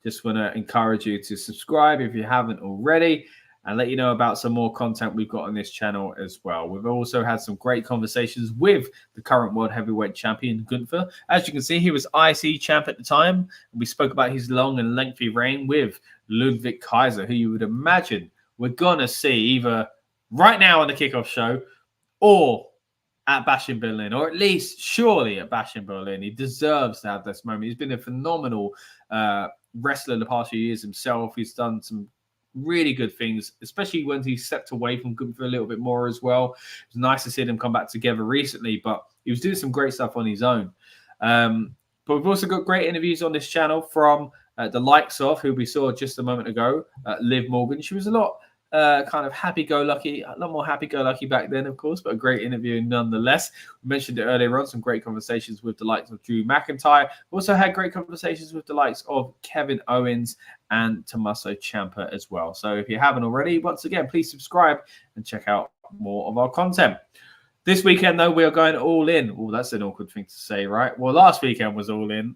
just want to encourage you to subscribe if you haven't already, and let you know about some more content we've got on this channel as well. We've also had some great conversations with the current World Heavyweight Champion, Gunther. As you can see, he was IC champ at the time. We spoke about his long and lengthy reign with Ludwig Kaiser, who you would imagine we're going to see either right now on the Kickoff show or at Bash in Berlin, or at least surely at Bash in Berlin. He deserves to have this moment. He's been a phenomenal wrestler the past few years himself. He's done some really good things, especially when he stepped away from Gunther a little bit more as well. It was nice to see them come back together recently, but he was doing some great stuff on his own. But we've also got great interviews on this channel from the likes of, who we saw just a moment ago, Liv Morgan. She was a lot kind of happy-go-lucky, a lot more happy-go-lucky back then, of course, but a great interview nonetheless. We mentioned it earlier on, some great conversations with the likes of Drew McIntyre. We also had great conversations with the likes of Kevin Owens and Tommaso Ciampa as well. So if you haven't already, once again, please subscribe and check out more of our content. This weekend, though, we are going all in. Oh, that's an awkward thing to say, right? Well, last weekend was all in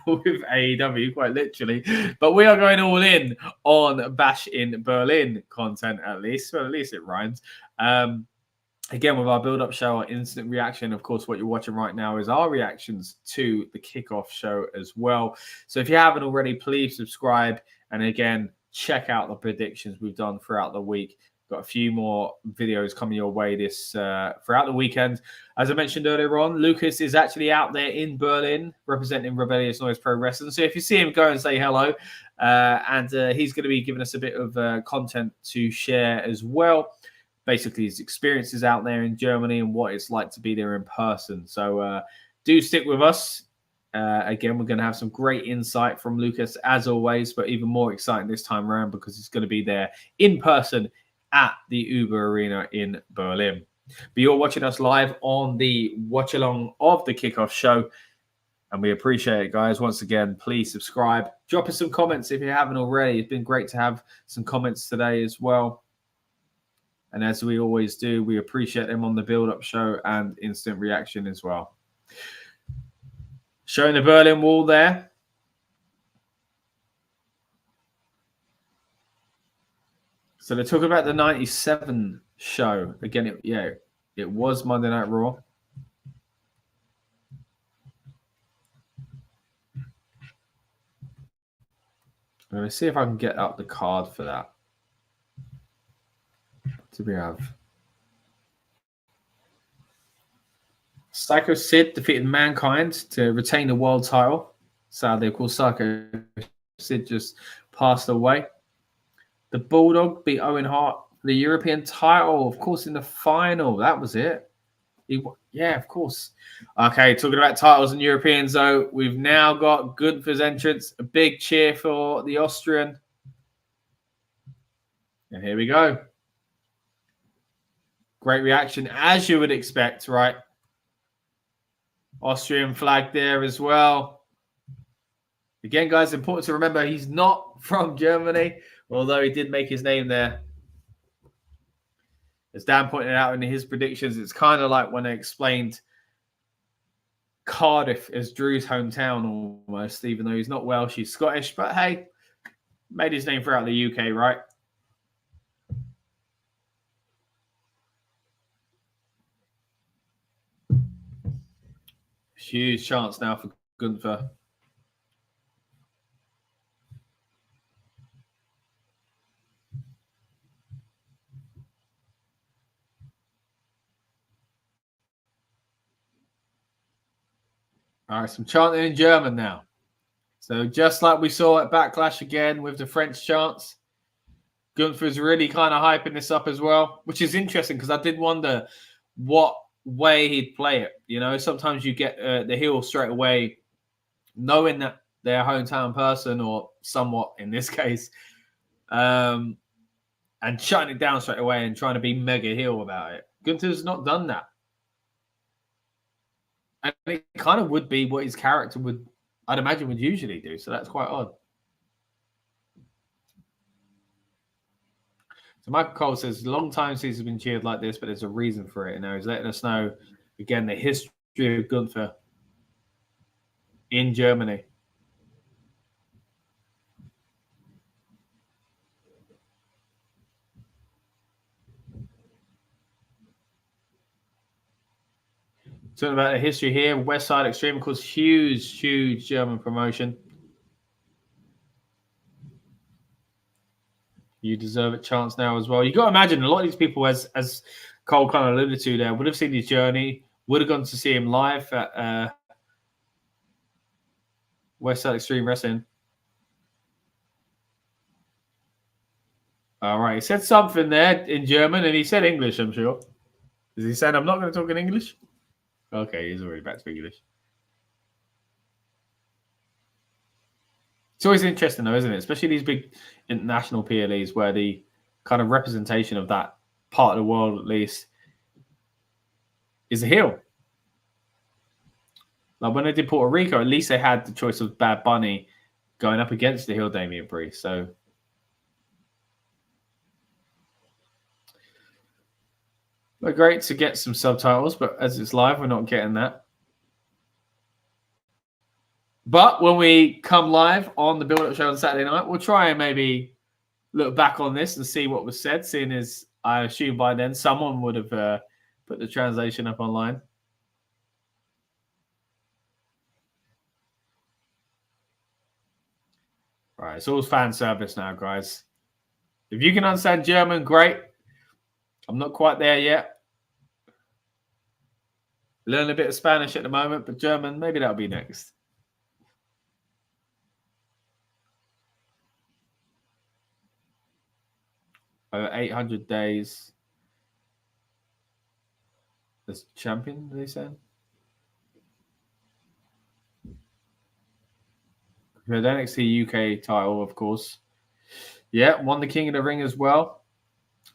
with AEW, quite literally. But we are going all in on Bash in Berlin content, at least. Well, at least it rhymes. Again, with our build-up show, our instant reaction. Of course, what you're watching right now is our reactions to the Kickoff show as well. So if you haven't already, please subscribe. And again, check out the predictions we've done throughout the week. Got a few more videos coming your way this throughout the weekend. As I mentioned earlier on, Lucas is actually out there in Berlin representing Rebellious Noise Pro Wrestling. So if you see him, go and say hello. And he's going to be giving us a bit of content to share as well. Basically, his experiences out there in Germany and what it's like to be there in person. So do stick with us. Again, we're going to have some great insight from Lucas, as always, but even more exciting this time around because he's going to be there in person at the Uber Arena in Berlin. But you're watching us live on the watch-along of the Kickoff show, and we appreciate it, guys. Once again, please subscribe. Drop us some comments if you haven't already. It's been great to have some comments today as well. And as we always do, we appreciate them on the build-up show and instant reaction as well. Showing the Berlin Wall there. So they're talking about the 97 show. Again, it was Monday Night Raw. I'm going to see if I can get up the card for that. What do we have? Psycho Sid defeated Mankind to retain the world title. Sadly, of course, Psycho Sid just passed away. The Bulldog beat Owen Hart for the European title, of course, in the final. That was it. Yeah, of course. Okay, talking about titles and Europeans, though, we've now got Gunther's entrance. A big cheer for the Austrian. And here we go. Great reaction, as you would expect, right? Austrian flag there as well. Again, guys, important to remember he's not from Germany, although he did make his name there. As Dan pointed out in his predictions, it's kind of like when they explained Cardiff as Drew's hometown almost, even though he's not Welsh, he's Scottish. But hey, made his name throughout the UK, right? Huge chance now for Gunther. All right, some chanting in German now. So just like we saw at Backlash again with the French chants, Gunther's really kind of hyping this up as well, which is interesting because I did wonder what way he'd play it. You know, sometimes you get the heel straight away, knowing that they're a hometown person or somewhat in this case, and shutting it down straight away and trying to be mega heel about it. Gunther's not done that. And it kind of would be what his character would, I'd imagine, would usually do. So that's quite odd. So Michael Cole says, long time since he's been cheered like this, but there's a reason for it. You know, he's letting us know, again, the history of Gunther in Germany. Talking about the history here, West Side Extreme, of course, huge German promotion. You deserve it chance now as well. You got to imagine a lot of these people, as Cole kind of alluded to there, would have seen his journey, would have gone to see him live at West Side Extreme Wrestling. All right, he said something there in German, and he said English, I'm sure. Is he saying I'm not going to talk in English? Okay, he's already back to English. It's always interesting, though, isn't it? Especially these big international PLEs where the kind of representation of that part of the world, at least, is a heel. Like when they did Puerto Rico, at least they had the choice of Bad Bunny going up against the heel Damian Priest. So we're great to get some subtitles, but as it's live, we're not getting that. But when we come live on the build-up show on Saturday night, we'll try and maybe look back on this and see what was said, seeing as I assume by then someone would have put the translation up online. Right, it's all fan service now, guys. If you can understand German, great. I'm not quite there yet. Learn a bit of Spanish at the moment, but German, maybe that'll be next. Over 800 days as champion, they said. The NXT UK title, of course. Yeah, won the King of the Ring as well.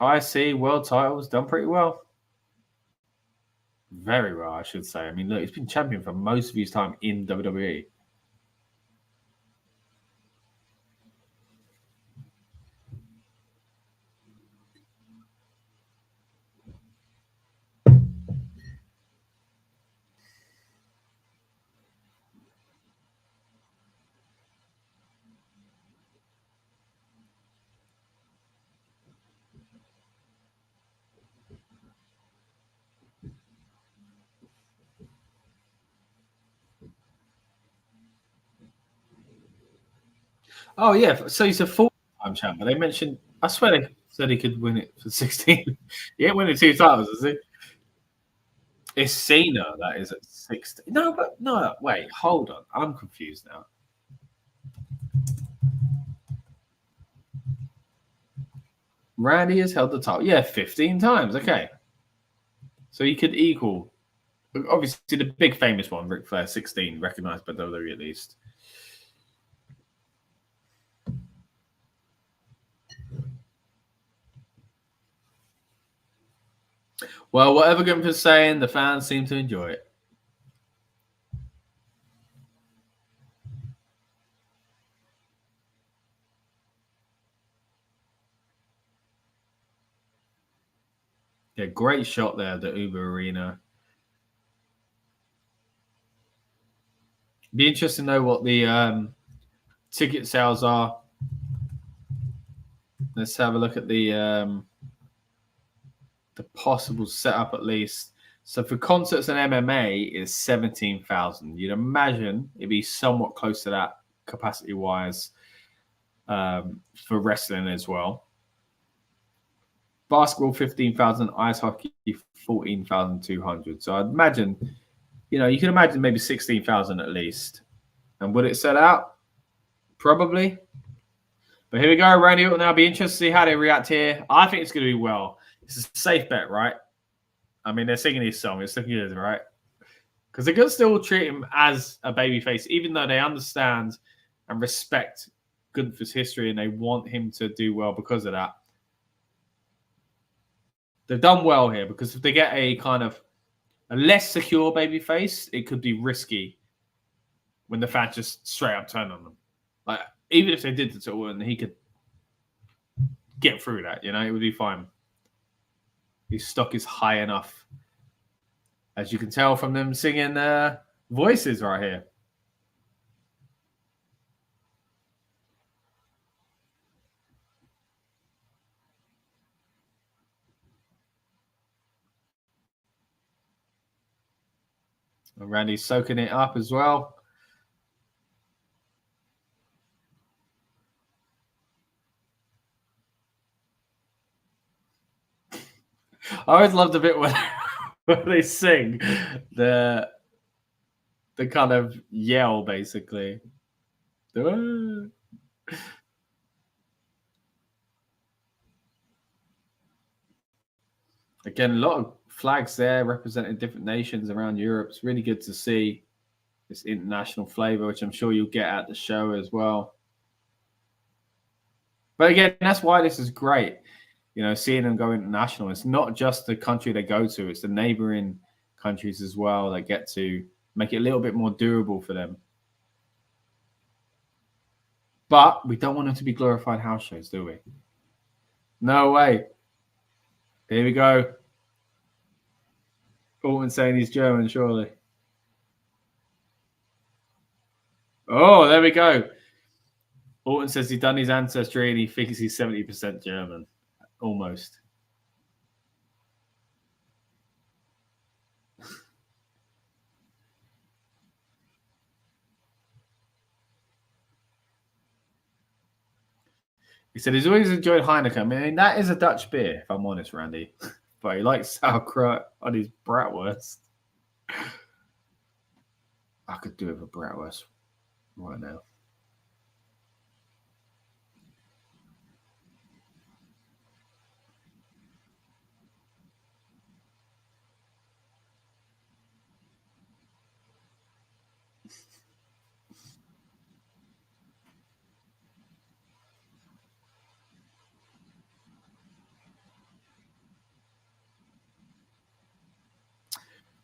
IC world titles, done pretty well. Very well, I should say. I mean, look, he's been champion for most of his time in WWE. Oh, yeah. So he's a full-time champion. They mentioned, I swear they said he could win it for 16. He ain't winning 2 titles, is he? It's Cena that is at 16. No, but no, wait, hold on. I'm confused now. Randy has held the title. Yeah, 15 times. Okay. So he could equal, obviously, the big famous one, Ric Flair, 16, recognized by WWE at least. Well, whatever Gunther's saying, the fans seem to enjoy it. Yeah, great shot there, the Uber Arena. Be interesting to know what the ticket sales are. Let's have a look at the possible setup at least. So for concerts and MMA is 17,000. You'd imagine it'd be somewhat close to that capacity wise for wrestling as well. Basketball 15,000, ice hockey 14,200. So I'd imagine you know, you can imagine maybe 16,000 at least. And would it sell out? Probably. But here we go, Randy Orton. I'll be interested to see how they react here. I think it's going to be well. It's a safe bet, right? I mean, they're singing his song. It's looking good, right? Because they're going to still treat him as a babyface, even though they understand and respect Gunther's history and they want him to do well because of that. They've done well here because if they get a kind of a less secure babyface, it could be risky when the fans just straight up turn on them. Like, even if they did the tour and he could get through that, you know, it would be fine. His stock is high enough. As you can tell from them singing voices right here. And Randy's soaking it up as well. I always love the bit when they sing the kind of yell, basically. Again, a lot of flags there representing different nations around Europe. It's really good to see this international flavor, which I'm sure you'll get at the show as well. But again, that's why this is great. You know, seeing them go international. It's not just the country they go to, it's the neighboring countries as well that get to make it a little bit more durable for them. But we don't want them to be glorified house shows, do we? No way. Here we go. Orton saying he's German, surely. Oh, there we go. Orton says he's done his ancestry and he thinks he's 70% German. Almost. He said he's always enjoyed Heineken. I mean, that is a Dutch beer, if I'm honest, Randy. But he likes sauerkraut on his bratwurst. I could do with a bratwurst right now.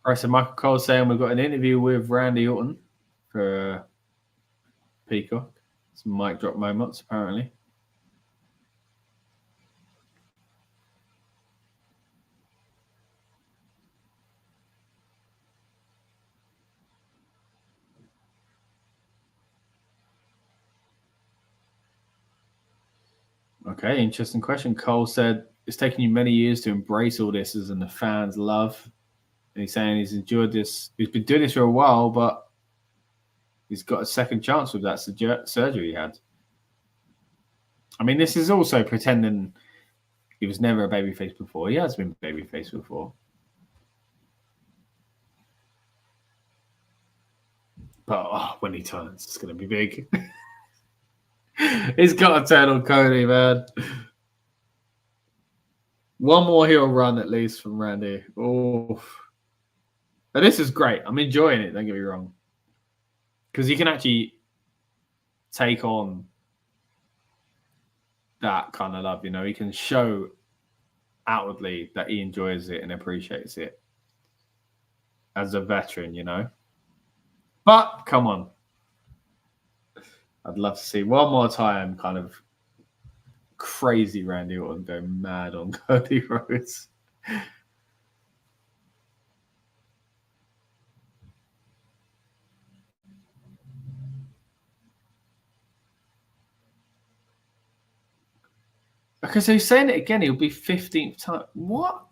All right, so Michael Cole saying we've got an interview with Randy Orton for Peacock. Some mic drop moments, apparently. Okay, interesting question. Cole said it's taken you many years to embrace all this as in the fans love. And he's saying he's endured this. He's been doing this for a while, but he's got a second chance with that surgery he had. I mean, this is also pretending he was never a babyface before. He has been babyface before. But when he turns, it's going to be big. He's got to turn on Cody, man. One more heel run at least from Randy. Oh. But this is great. I'm enjoying it, don't get me wrong. Because he can actually take on that kind of love, you know. He can show outwardly that he enjoys it and appreciates it as a veteran, you know. But, come on. I'd love to see one more time kind of crazy Randy Orton go mad on Cody Rhodes. Okay, so he's saying it again. He'll be 15th time. What?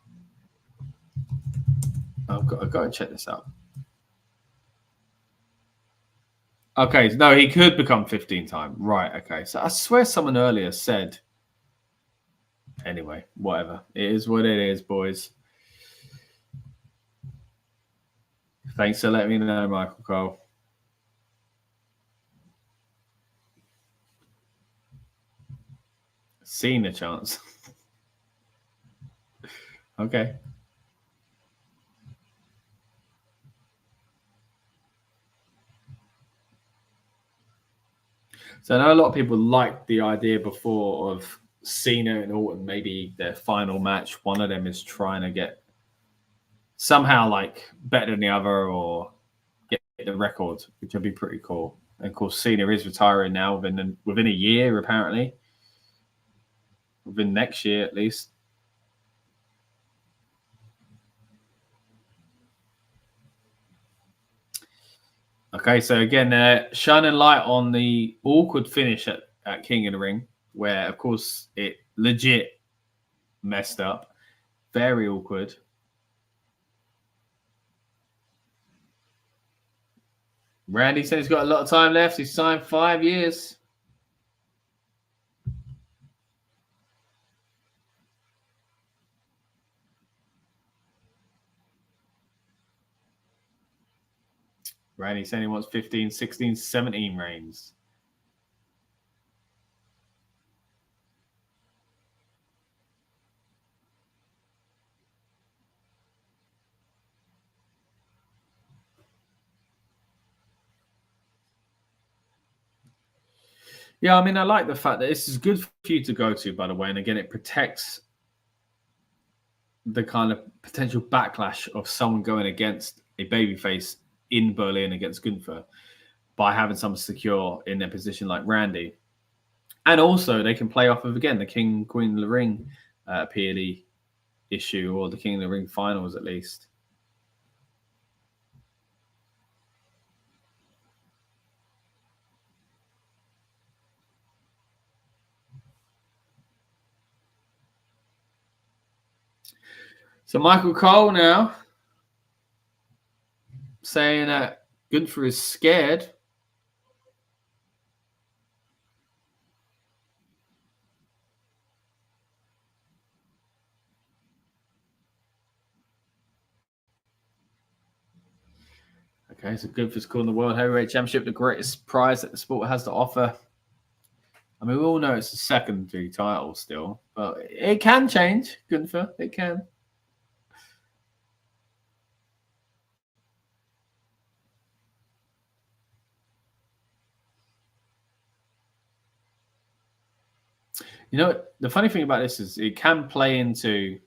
I've got to check this out. Okay, no, he could become 15 time. Right, okay. So I swear someone earlier said... Anyway, whatever. It is what it is, boys. Thanks for letting me know, Michael Cole. Seen a chance. Okay. So I know a lot of people liked the idea before of Cena and Orton, maybe their final match. One of them is trying to get somehow like better than the other or get the record, which would be pretty cool. And of course, Cena is retiring now within a year, apparently. Within next year, at least. Okay, so again, shining light on the awkward finish at King of the Ring, where, of course, it legit messed up. Very awkward. Randy said he's got a lot of time left. He's signed 5 years. Randy said he wants 15, 16, 17 reigns. Yeah, I mean, I like the fact that this is good for you to go to, by the way. And again, it protects the kind of potential backlash of someone going against a babyface in Berlin against Gunther by having someone secure in their position like Randy. And also, they can play off of, again, the King, Queen of the Ring PLE issue, or the King of the Ring finals, at least. So Michael Cole now saying that Gunther is scared. Okay, so Gunther's calling the World Heavyweight Championship the greatest prize that the sport has to offer. I mean, we all know it's a secondary title still, but it can change, Gunther. It can. You know, the funny thing about this is it can play into.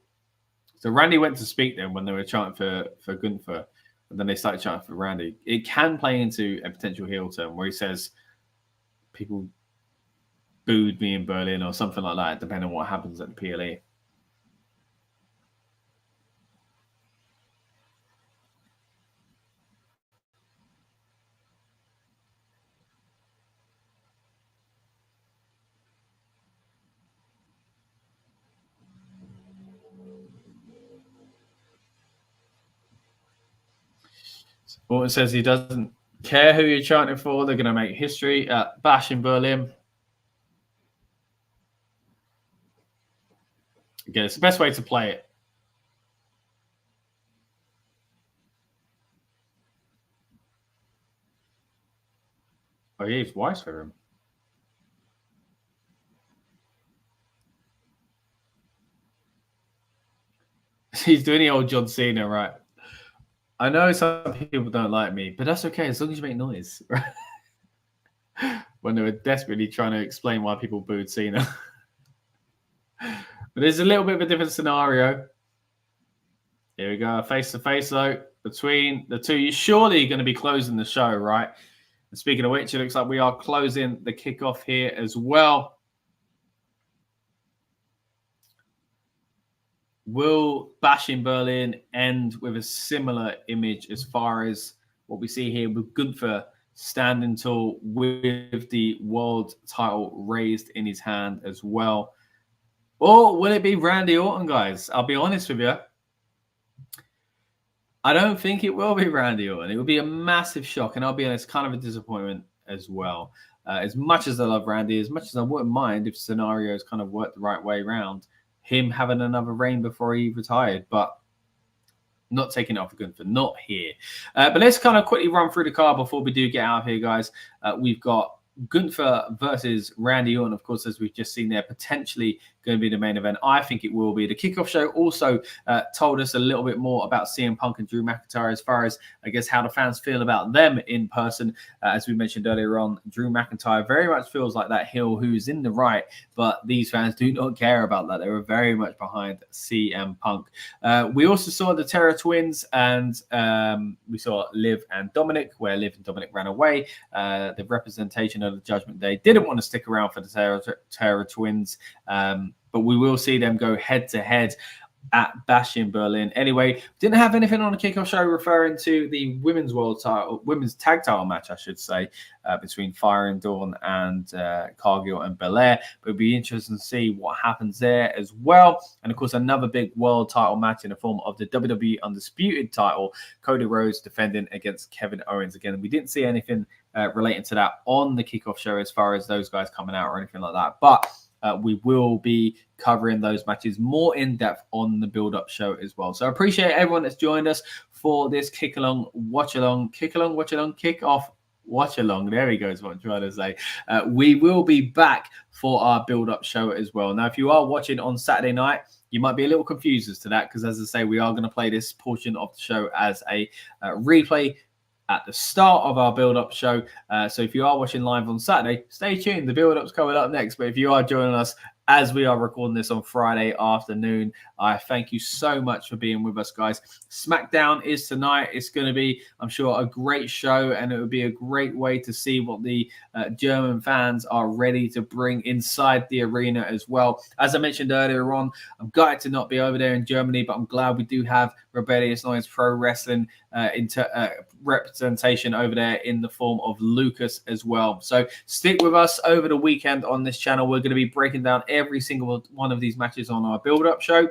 So Randy went to speak then when they were chanting for Gunther, and then they started chanting for Randy. It can play into a potential heel turn where he says, people booed me in Berlin or something like that, depending on what happens at the PLE. Orton says he doesn't care who you're chanting for. They're going to make history at Bash in Berlin. Again, it's the best way to play it. Oh, yeah, he's wise for him. He's doing the old John Cena, right? I know some people don't like me, but that's okay as long as you make noise, right? When they were desperately trying to explain why people booed Cena. But there's a little bit of a different scenario. Here we go, face-to-face, though, between the two. You're surely going to be closing the show, right? And speaking of which, it looks like we are closing the kickoff here as well. Will Bash in Berlin end with a similar image as far as what we see here with Gunther standing tall with the world title raised in his hand as well? Or will it be Randy Orton, guys? I'll be honest with you. I don't think it will be Randy Orton. It would be a massive shock, and I'll be honest, kind of a disappointment as well. As much as I love Randy, as much as I wouldn't mind if scenarios kind of worked the right way around, him having another reign before he retired. But Not taking it off of Gunther, not here. But let's kind of quickly run through the card before we do get out of here, guys. We've got Gunther versus Randy Orton, of course, as we've just seen there, potentially going to be the main event. I think it will be. The kickoff show also told us a little bit more about CM Punk and Drew McIntyre as far as, I guess, how the fans feel about them in person. As we mentioned earlier on, Drew McIntyre very much feels like that heel who's in the right, but these fans do not care about that. They were very much behind CM Punk. We also saw the Terror Twins, and we saw Liv and Dominik, where Liv and Dominik ran away. The representation of the Judgment Day didn't want to stick around for the Terror Twins, but we will see them go head-to-head at Bash in Berlin. Anyway, didn't have anything on the kickoff show referring to the women's tag title match, I should say, between Fyre and Dawn and Cargill and Belair. But it'll be interesting to see what happens there as well. And of course, another big world title match in the form of the WWE Undisputed title, Cody Rhodes defending against Kevin Owens. Again, we didn't see anything relating to that on the kickoff show as far as those guys coming out or anything like that. But we will be covering those matches more in depth on the build-up show as well. So I appreciate everyone that's joined us for this kick-along, watch-along, kick-along, watch-along, kick-off, watch-along. There he goes, what I'm trying to say. We will be back for our build-up show as well. Now, if you are watching on Saturday night, you might be a little confused as to that, because as I say, we are going to play this portion of the show as a replay at the start of our build-up show. So if you are watching live on Saturday, stay tuned. The build-up's coming up next. But if you are joining us as we are recording this on Friday afternoon, I thank you so much for being with us, guys. SmackDown is tonight. It's going to be, I'm sure, a great show, and it would be a great way to see what the German fans are ready to bring inside the arena as well. As I mentioned earlier on, I'm gutted to not be over there in Germany, but I'm glad we do have Rebellious Noise Pro Wrestling representation over there in the form of Lucas as well. So stick with us over the weekend on this channel. We're going to be breaking down every single one of these matches on our build-up show.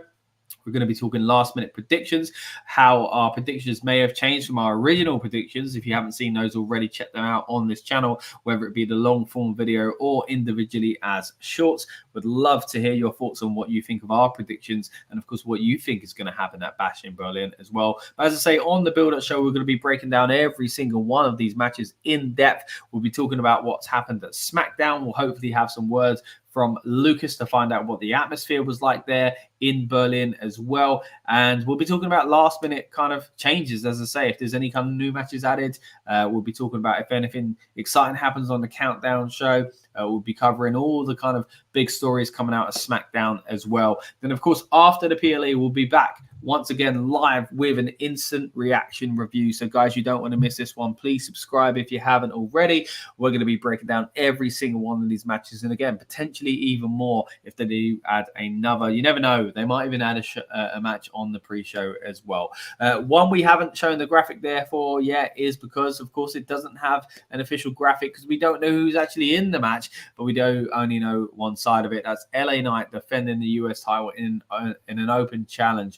We're going to be talking last-minute predictions, how our predictions may have changed from our original predictions. If you haven't seen those already, check them out on this channel, whether it be the long-form video or individually as shorts. Would love to hear your thoughts on what you think of our predictions and, of course, what you think is going to happen at Bash in Berlin as well. But as I say, on the build-up show, we're going to be breaking down every single one of these matches in depth. We'll be talking about what's happened at SmackDown. We'll hopefully have some words from Lucas to find out what the atmosphere was like there in Berlin as well. And we'll be talking about last minute kind of changes, as I say, if there's any kind of new matches added. We'll be talking about if anything exciting happens on the Countdown show. We'll be covering all the kind of big stories coming out of SmackDown as well. Then, of course, after the PLE, we'll be back once again live with an instant reaction review. So, guys, you don't want to miss this one. Please subscribe if you haven't already. We're going to be breaking down every single one of these matches. And again, potentially even more if they do add another. You never know. They might even add a match on the pre-show as well. One we haven't shown the graphic there for yet is because, of course, it doesn't have an official graphic because we don't know who's actually in the match, but we do only know one side of it. That's LA Knight defending the US title in an open challenge.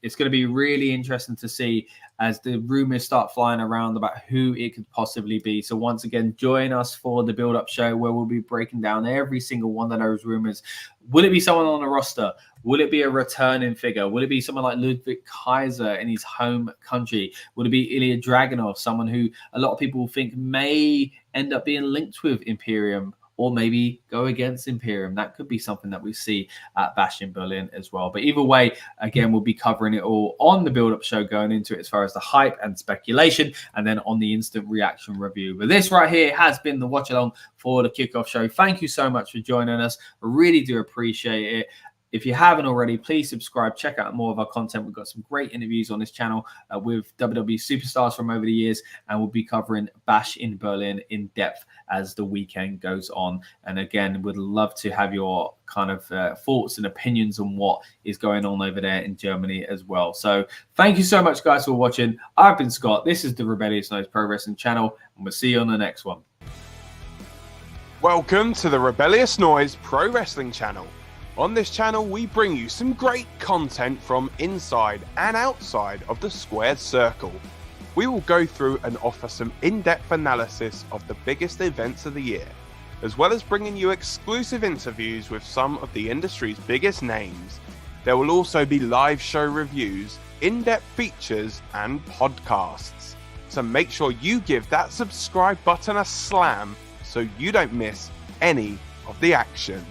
It's going to be really interesting to see as the rumors start flying around about who it could possibly be. So once again, join us for the build-up show where we'll be breaking down every single one of those rumors. Will it be someone on the roster? Will it be a returning figure? Will it be someone like Ludwig Kaiser in his home country? Will it be Ilya Dragunov, someone who a lot of people think may end up being linked with Imperium, or maybe go against Imperium? That could be something that we see at Bash in Berlin as well. But either way, again, we'll be covering it all on the build-up show, going into it as far as the hype and speculation, and then on the instant reaction review. But this right here has been the watch-along for the Kickoff show. Thank you so much for joining us. I really do appreciate it. If you haven't already, please subscribe. Check out more of our content. We've got some great interviews on this channel with WWE superstars from over the years, and we'll be covering Bash in Berlin in depth as the weekend goes on. And again, would love to have your kind of thoughts and opinions on what is going on over there in Germany as well. So thank you so much, guys, for watching. I've been Scott. This is the Rebellious Noise Pro Wrestling channel, and we'll see you on the next one. Welcome to the Rebellious Noise Pro Wrestling channel. On this channel, we bring you some great content from inside and outside of the squared circle. We will go through and offer some in-depth analysis of the biggest events of the year, as well as bringing you exclusive interviews with some of the industry's biggest names. There will also be live show reviews in-depth features and podcasts. So make sure you give that subscribe button a slam so you don't miss any of the action.